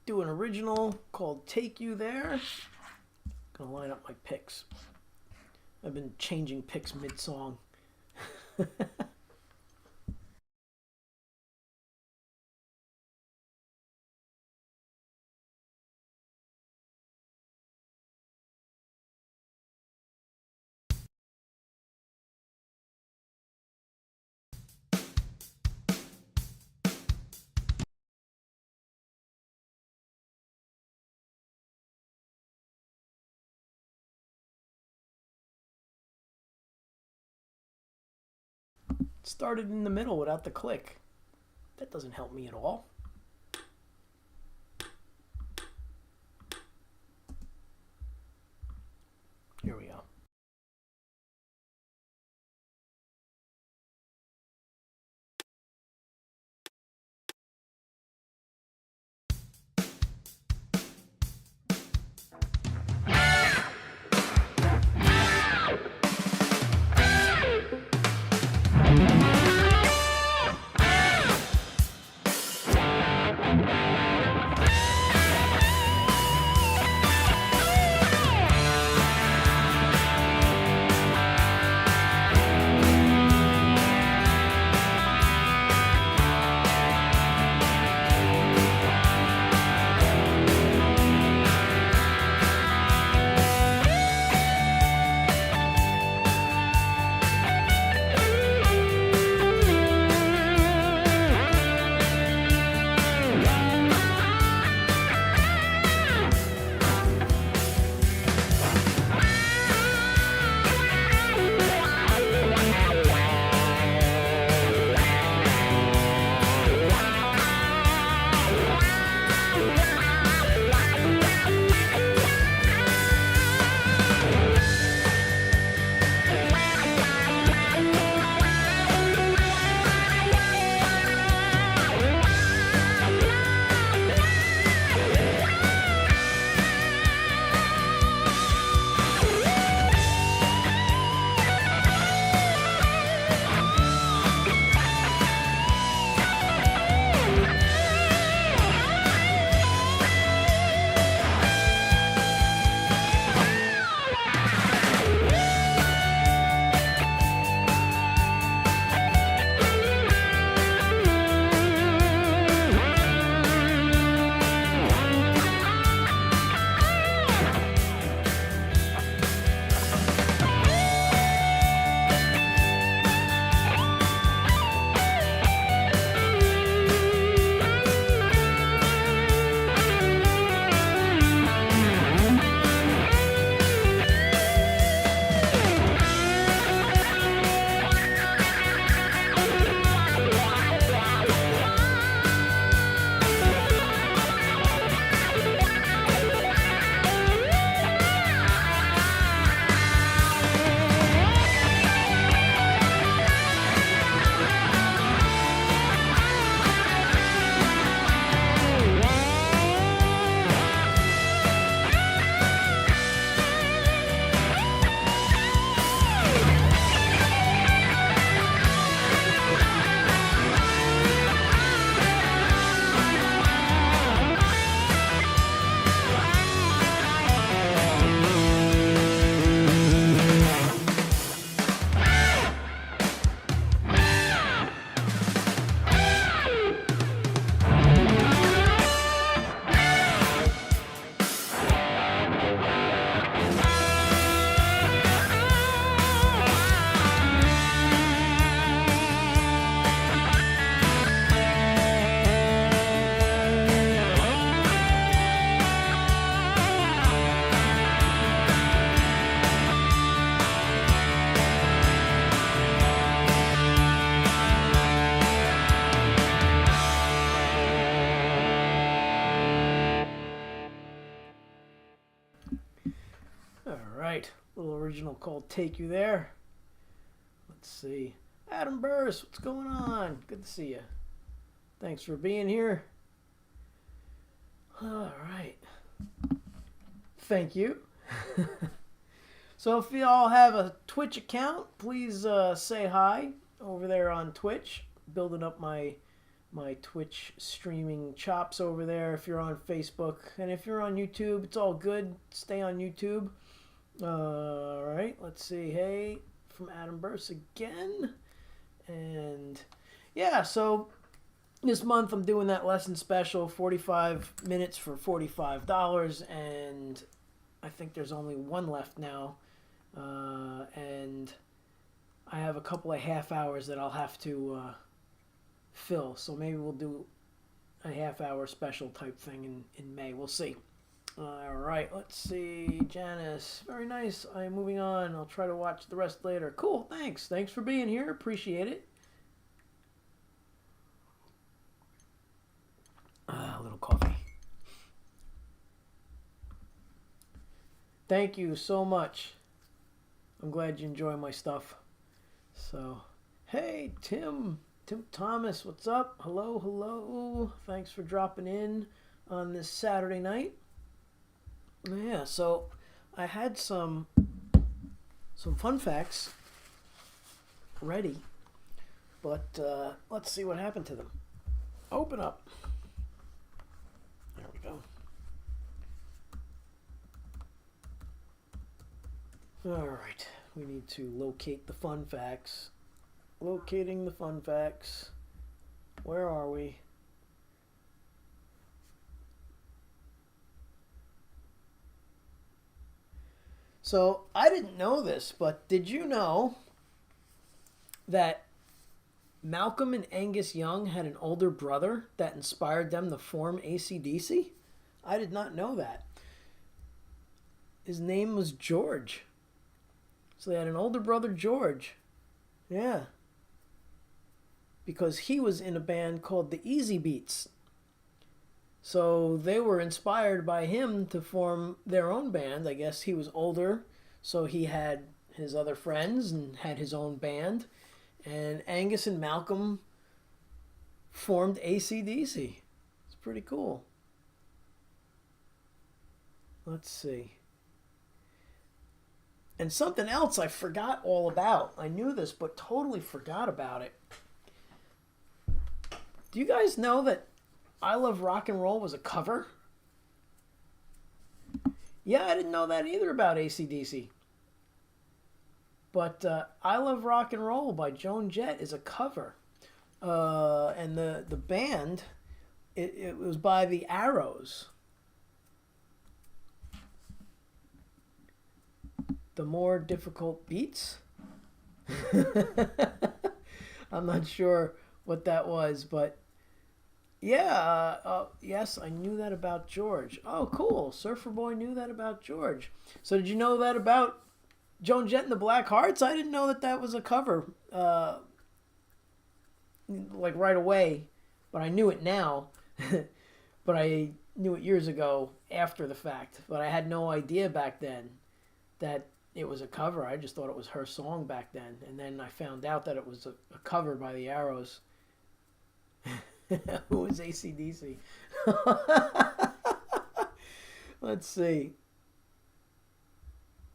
Do an original called Take You There. Gonna line up my picks. I've been changing picks mid-song. Started in the middle without the click. That doesn't help me at all. Here we go. right. Little original called Take You There. Let's see. Adam Burris, what's going on? Good to see you. Thanks for being here. All right. Thank you. So if you all have a Twitch account, please say hi over there on Twitch. Building up my Twitch streaming chops over there. If you're on Facebook and if you're on YouTube, it's all good. Stay on YouTube. All right. Let's see. Hey, from Adam Burst again. And yeah, so this month I'm doing that lesson special, 45 minutes for $45, and I think there's only one left now. And I have a couple of half hours that I'll have to fill. So maybe we'll do a half hour special type thing in May. We'll see. All right, let's see. Janice, very nice. I'm moving on. I'll try to watch the rest later. Cool, thanks. Thanks for being here. Appreciate it. A little coffee. Thank you so much. I'm glad you enjoy my stuff. So, hey, Tim Thomas, what's up? Hello, hello. Thanks for dropping in on this Saturday night. Yeah, so I had some fun facts ready, but let's see what happened to them. Open up. There we go. All right, we need to locate the fun facts. Locating the fun facts. Where are we? So, I didn't know this, but did you know that Malcolm and Angus Young had an older brother that inspired them to form AC/DC? I did not know that. His name was George. So they had an older brother, George. Yeah. Because he was in a band called the Easy Beats. So they were inspired by him to form their own band. I guess he was older, so he had his other friends and had his own band. And Angus and Malcolm formed AC/DC. It's pretty cool. Let's see. And something else I forgot all about. I knew this, but totally forgot about it. Do you guys know that I Love Rock and Roll was a cover? Yeah, I didn't know that either about AC/DC. But I Love Rock and Roll by Joan Jett is a cover. And the band, it was by the Arrows. The More Difficult Beats? I'm not sure what that was, but yeah, yes, I knew that about George. Oh, cool. Surfer Boy knew that about George. So did you know that about Joan Jett and the Black Hearts? I didn't know that that was a cover, like right away, but I knew it now. But I knew it years ago after the fact. But I had no idea back then that it was a cover. I just thought it was her song back then. And then I found out that it was a cover by the Arrows. Who was AC/DC? Let's see.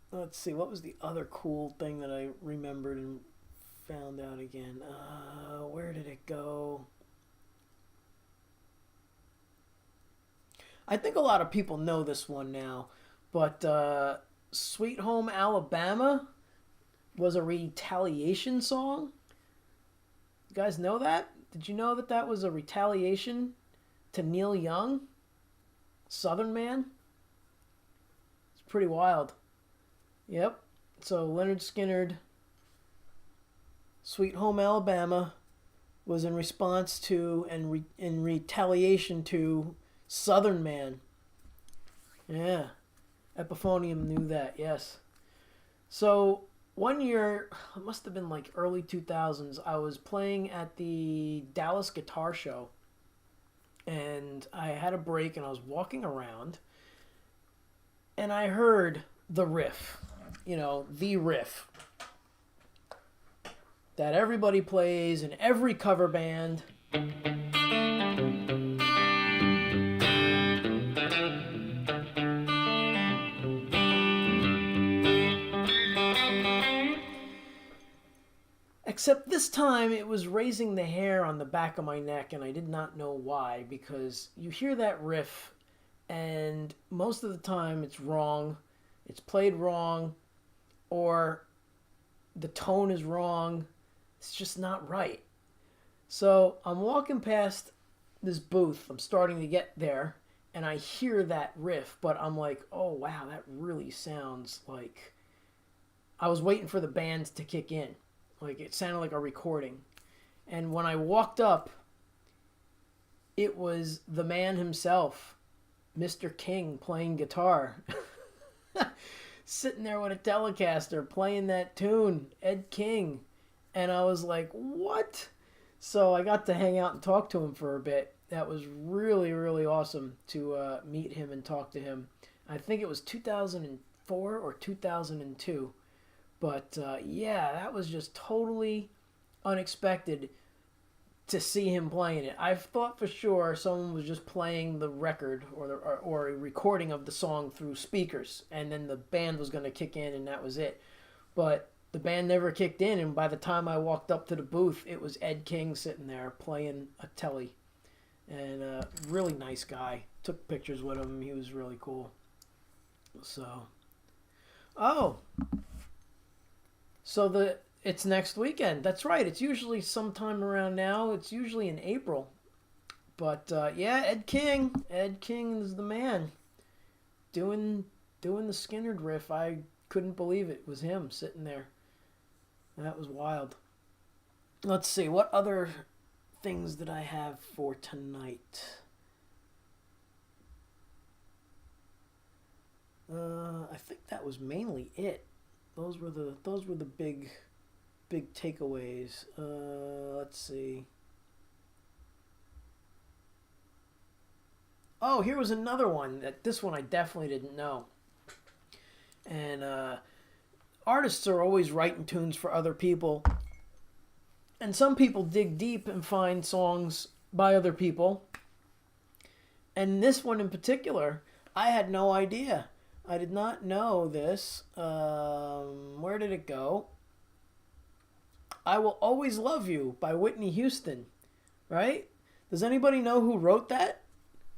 What was the other cool thing that I remembered and found out again? Where did it go? I think a lot of people know this one now, but Sweet Home Alabama was a retaliation song. You guys know that? Did you know that that was a retaliation to Neil Young, Southern Man? It's pretty wild. Yep. So Leonard Skinner, Sweet Home Alabama, was in response to and in retaliation to Southern Man. Yeah. Epiphonium knew that, yes. So one year, it must have been like early 2000s, I was playing at the Dallas Guitar Show. And I had a break and I was walking around. And I heard the riff. the riff that everybody plays in every cover band. Except this time it was raising the hair on the back of my neck, and I did not know why, because you hear that riff and most of the time it's wrong, it's played wrong, or the tone is wrong. It's just not right. So I'm walking past this booth, I'm starting to get there, and I hear that riff, but I'm like, oh wow, that really sounds like I was waiting for the band to kick in. Like, it sounded like a recording. And when I walked up, it was the man himself, Mr. King, playing guitar. Sitting there with a Telecaster playing that tune, Ed King. And I was like, what? So I got to hang out and talk to him for a bit. That was really, really awesome to meet him and talk to him. I think it was 2004 or 2002. But yeah, that was just totally unexpected to see him playing it. I thought for sure someone was just playing the record or a recording of the song through speakers, and then the band was going to kick in and that was it. But the band never kicked in, and by the time I walked up to the booth, it was Ed King sitting there playing a telly. And really nice guy. Took pictures with him. He was really cool. So, So it's next weekend. That's right. It's usually sometime around now. It's usually in April. But yeah, Ed King. Ed King is the man. Doing the Skynyrd riff. I couldn't believe it was him sitting there. That was wild. Let's see. What other things did I have for tonight? I think that was mainly it. Those were the big takeaways. Let's see. Oh, here was another one. This one I definitely didn't know. And artists are always writing tunes for other people. And some people dig deep and find songs by other people. And this one in particular, I had no idea. I did not know this. Where did it go? I Will Always Love You by Whitney Houston. Right? Does anybody know who wrote that?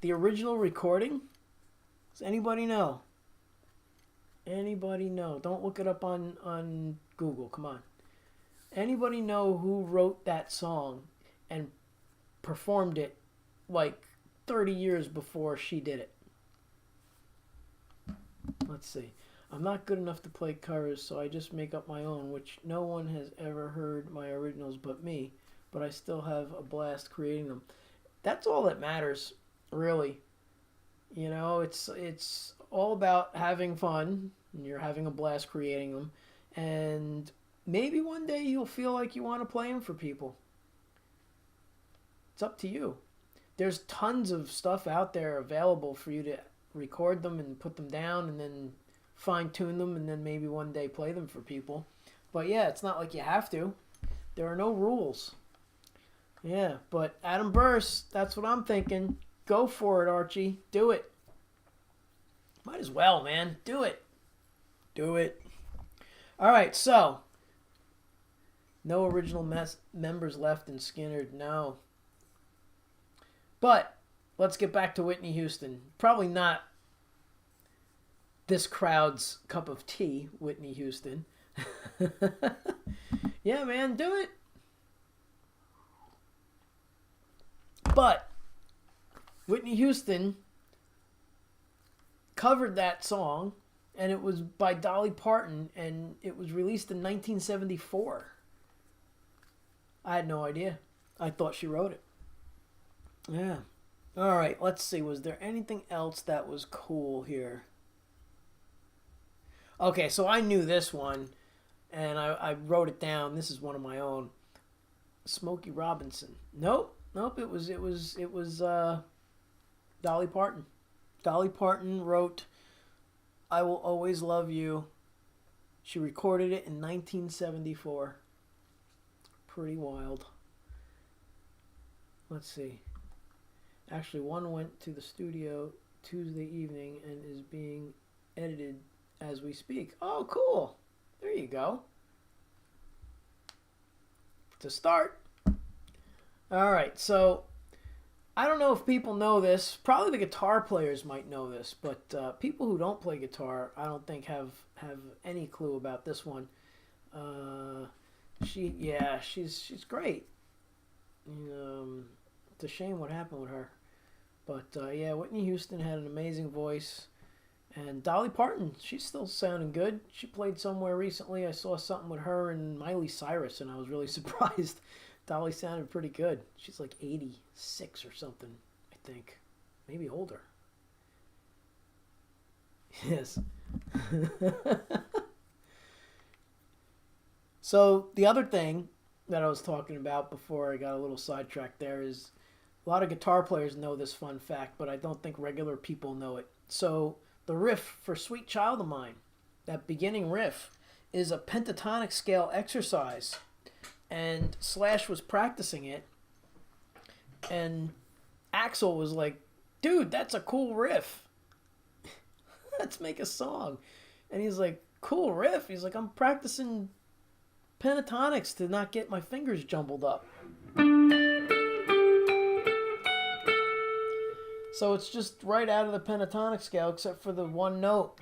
The original recording? Does anybody know? Anybody know? Don't look it up on Google. Come on. Anybody know who wrote that song and performed it like 30 years before she did it? Let's see. I'm not good enough to play covers, so I just make up my own, which no one has ever heard my originals but me, but I still have a blast creating them. That's all that matters, really. You know, it's all about having fun, and you're having a blast creating them, and maybe one day you'll feel like you want to play them for people. It's up to you. There's tons of stuff out there available for you to record them and put them down and then fine-tune them and then maybe one day play them for people. But yeah, it's not like you have to. There are no rules. Yeah, but Adam Burse, that's what I'm thinking. Go for it, Archie. Do it. Might as well, man. Do it. Do it. All right, so no original members left in Skynyrd. No. But let's get back to Whitney Houston. Probably not this crowd's cup of tea, Whitney Houston. Yeah, man, do it. But Whitney Houston covered that song, and it was by Dolly Parton, and it was released in 1974. I had no idea. I thought she wrote it. Yeah. All right, let's see. Was there anything else that was cool here? Okay, so I knew this one, and I wrote it down. This is one of my own. Smokey Robinson. Nope. It was Dolly Parton. Dolly Parton wrote "I Will Always Love You" She recorded it in 1974. Pretty wild. Let's see. Actually, one went to the studio Tuesday evening and is being edited as we speak. Oh, cool. There you go. To start. All right, so I don't know if people know this. Probably the guitar players might know this, but people who don't play guitar, I don't think have any clue about this one. She's great. It's a shame what happened with her, but Whitney Houston had an amazing voice, and Dolly Parton, she's still sounding good. She played somewhere recently. I saw something with her and Miley Cyrus, and I was really surprised. Dolly sounded pretty good. She's like 86 or something, I think. Maybe older. Yes. So the other thing that I was talking about before I got a little sidetracked there is a lot of guitar players know this fun fact, but I don't think regular people know it. So the riff for Sweet Child of Mine, that beginning riff, is a pentatonic scale exercise. And Slash was practicing it, and Axl was like, dude, that's a cool riff. Let's make a song. And he's like, cool riff? He's like, I'm practicing pentatonics to not get my fingers jumbled up. So it's just right out of the pentatonic scale except for the one note.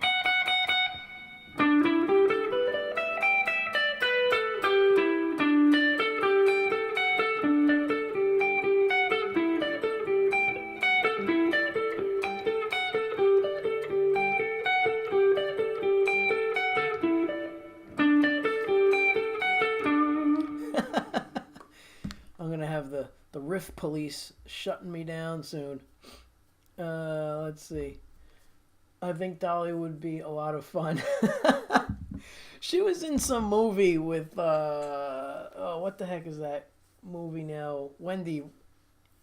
I'm going to have the riff police shutting me down soon. Let's see. I think Dolly would be a lot of fun. She was in some movie with, what the heck is that movie now? Wendy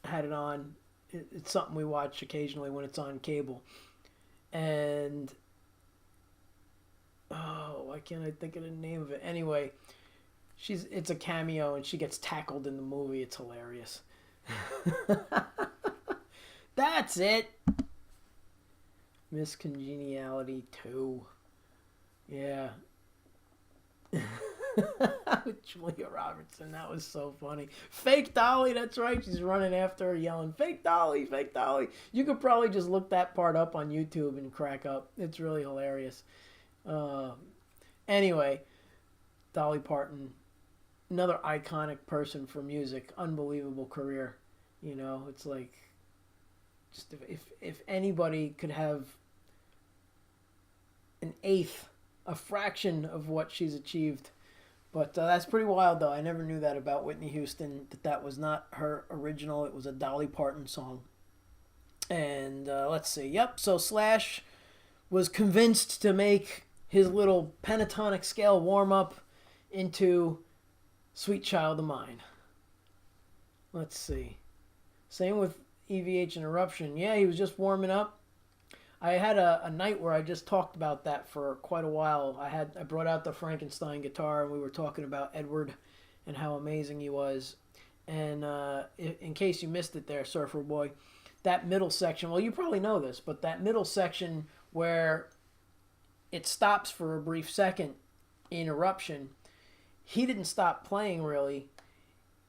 had it on. It's something we watch occasionally when it's on cable. And, why can't I think of the name of it? Anyway, it's a cameo and she gets tackled in the movie. It's hilarious. That's it. Miss Congeniality 2. Yeah. With Julia Robertson. That was so funny. Fake Dolly, that's right. She's running after her yelling, fake Dolly, fake Dolly. You could probably just look that part up on YouTube and crack up. It's really hilarious. Anyway, Dolly Parton, another iconic person for music. Unbelievable career. You know, it's like, just if anybody could have an eighth, a fraction of what she's achieved. But that's pretty wild, though. I never knew that about Whitney Houston, that was not her original. It was a Dolly Parton song. And let's see. Yep, so Slash was convinced to make his little pentatonic scale warm-up into Sweet Child of Mine. Let's see. Same with EVH and Eruption. Yeah, he was just warming up. I had a night where I just talked about that for quite a while. I brought out the Frankenstein guitar and we were talking about Edward and how amazing he was. And in case you missed it there, Surfer Boy, that middle section, well, you probably know this, but that middle section where it stops for a brief second in Eruption, he didn't stop playing really.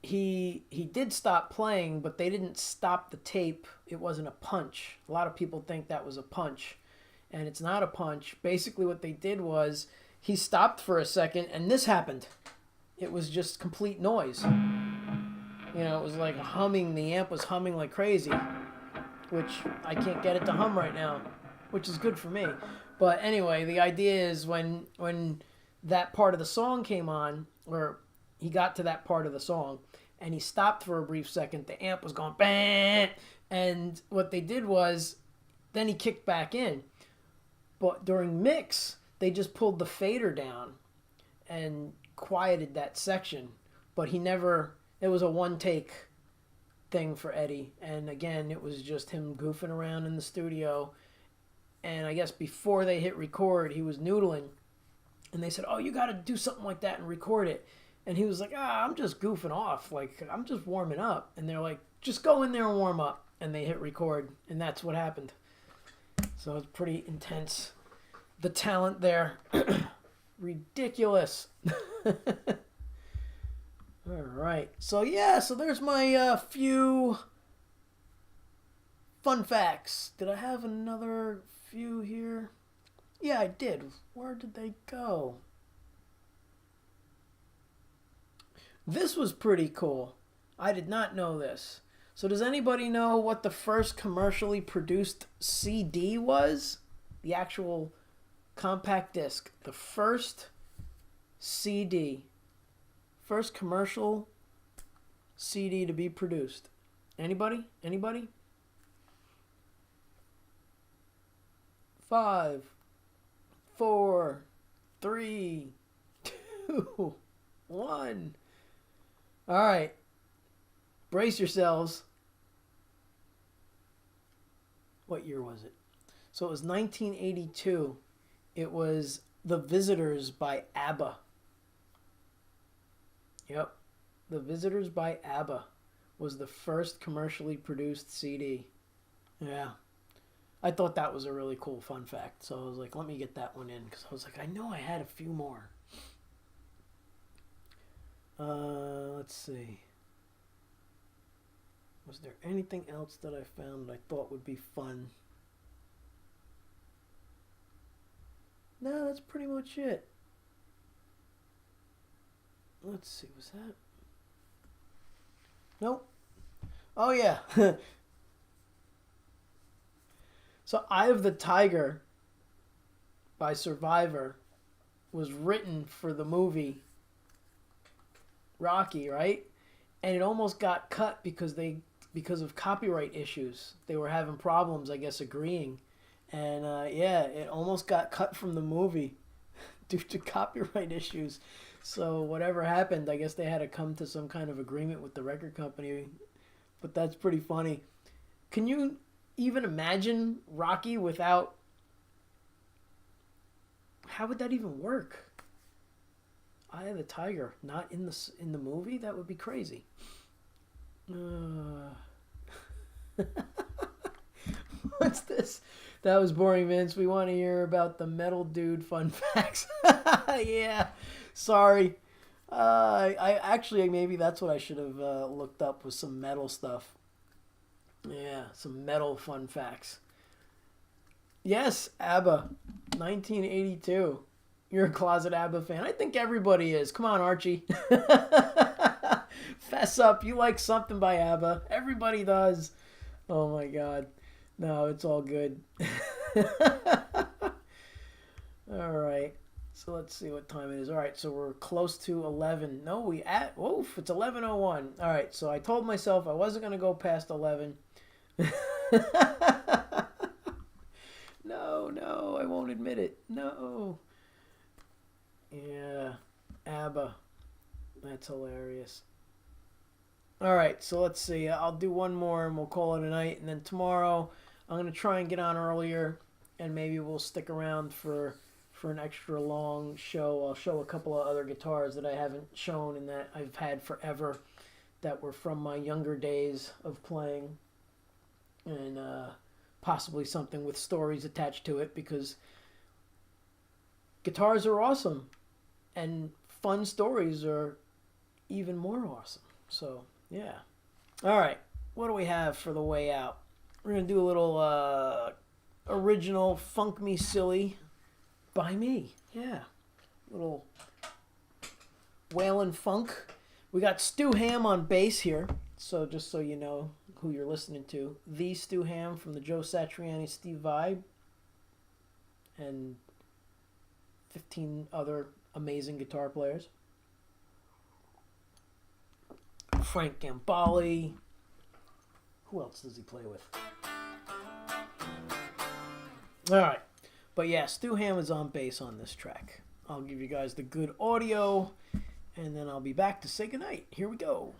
He did stop playing, but they didn't stop the tape. It wasn't a punch. A lot of people think that was a punch, and it's not a punch. Basically what they did was he stopped for a second, and this happened. It was just complete noise. You know, it was like humming. The amp was humming like crazy, which I can't get it to hum right now, which is good for me. But anyway, the idea is when that part of the song came on, or he got to that part of the song, and he stopped for a brief second, the amp was going bang, and what they did was, then he kicked back in. But during mix, they just pulled the fader down and quieted that section. But it was a one-take thing for Eddie. And again, it was just him goofing around in the studio. And I guess before they hit record, he was noodling. And they said, oh, you got to do something like that and record it. And he was like, I'm just goofing off. Like, I'm just warming up. And they're like, just go in there and warm up. And they hit record. And that's what happened. So it's pretty intense. The talent there. Ridiculous. All right. So, yeah. So there's my few fun facts. Did I have another few here? Yeah, I did. Where did they go? This was pretty cool. I did not know this. So does anybody know what the first commercially produced CD was? The actual compact disc. The first CD. First commercial CD to be produced. Anybody? Anybody? 5, 4, 3, 2, 1. All right. Brace yourselves. What year was it? So it was 1982. It was The Visitors by ABBA. Yep. The Visitors by ABBA was the first commercially produced CD. Yeah. I thought that was a really cool fun fact. So I was like, let me get that one in. Because I was like, I know I had a few more. Let's see. Was there anything else that I found I thought would be fun? No, that's pretty much it. Let's see, was that? Nope. Oh, yeah. So, Eye of the Tiger by Survivor was written for the movie Rocky, right? And it almost got cut because of copyright issues. They were having problems, I guess, agreeing. And yeah, it almost got cut from the movie due to copyright issues. So whatever happened, I guess they had to come to some kind of agreement with the record company. But that's pretty funny. Can you even imagine Rocky without... How would that even work? Eye of the Tiger, not in the movie? That would be crazy. What's this? That was boring, Vince. We want to hear about the metal dude fun facts. Yeah, sorry. I actually, maybe that's what I should have looked up, was some metal stuff. Yeah, some metal fun facts. Yes, ABBA, 1982. You're a closet ABBA fan. I think everybody is. Come on, Archie. Fess up. You like something by ABBA. Everybody does. Oh, my God. No, it's all good. All right. So let's see what time it is. All right, so we're close to 11. No, it's 11:01. All right, so I told myself I wasn't going to go past 11. No, I won't admit it. No. Yeah, ABBA. That's hilarious. All right, so let's see. I'll do one more and we'll call it a night. And then tomorrow I'm going to try and get on earlier, and maybe we'll stick around for an extra long show. I'll show a couple of other guitars that I haven't shown and that I've had forever that were from my younger days of playing. And possibly something with stories attached to it, because guitars are awesome. And fun stories are even more awesome. So, yeah. All right. What do we have for the way out? We're going to do a little original Funk Me Silly by me. Yeah. Little wailin' funk. We got Stu Ham on bass here. So just so you know who you're listening to. The Stu Ham from the Joe Satriani Steve Vai. And 15 other amazing guitar players. Frank Gambale. Who else does he play with? Alright. But yeah, Stu Ham is on bass on this track. I'll give you guys the good audio, and then I'll be back to say goodnight. Here we go.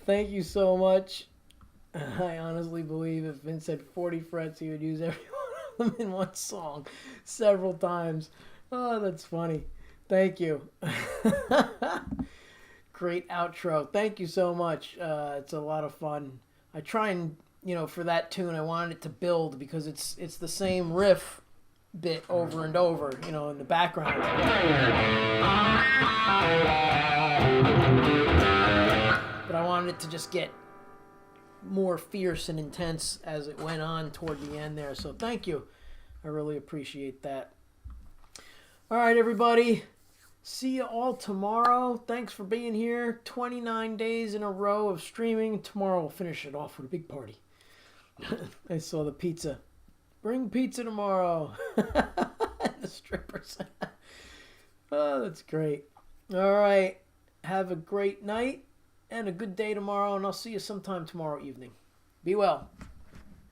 Thank you so much. I honestly believe if Vince had 40 frets, he would use every one of them in one song several times. Oh, that's funny. Thank you. Great outro. Thank you so much. It's a lot of fun. I try and, for that tune, I wanted it to build because it's the same riff bit over and over, in the background. But I wanted it to just get more fierce and intense as it went on toward the end there. So thank you. I really appreciate that. All right, everybody. See you all tomorrow. Thanks for being here. 29 days in a row of streaming. Tomorrow we'll finish it off with a big party. I saw the pizza. Bring pizza tomorrow. The strippers. Oh, that's great. All right. Have a great night and a good day tomorrow, and I'll see you sometime tomorrow evening. Be well.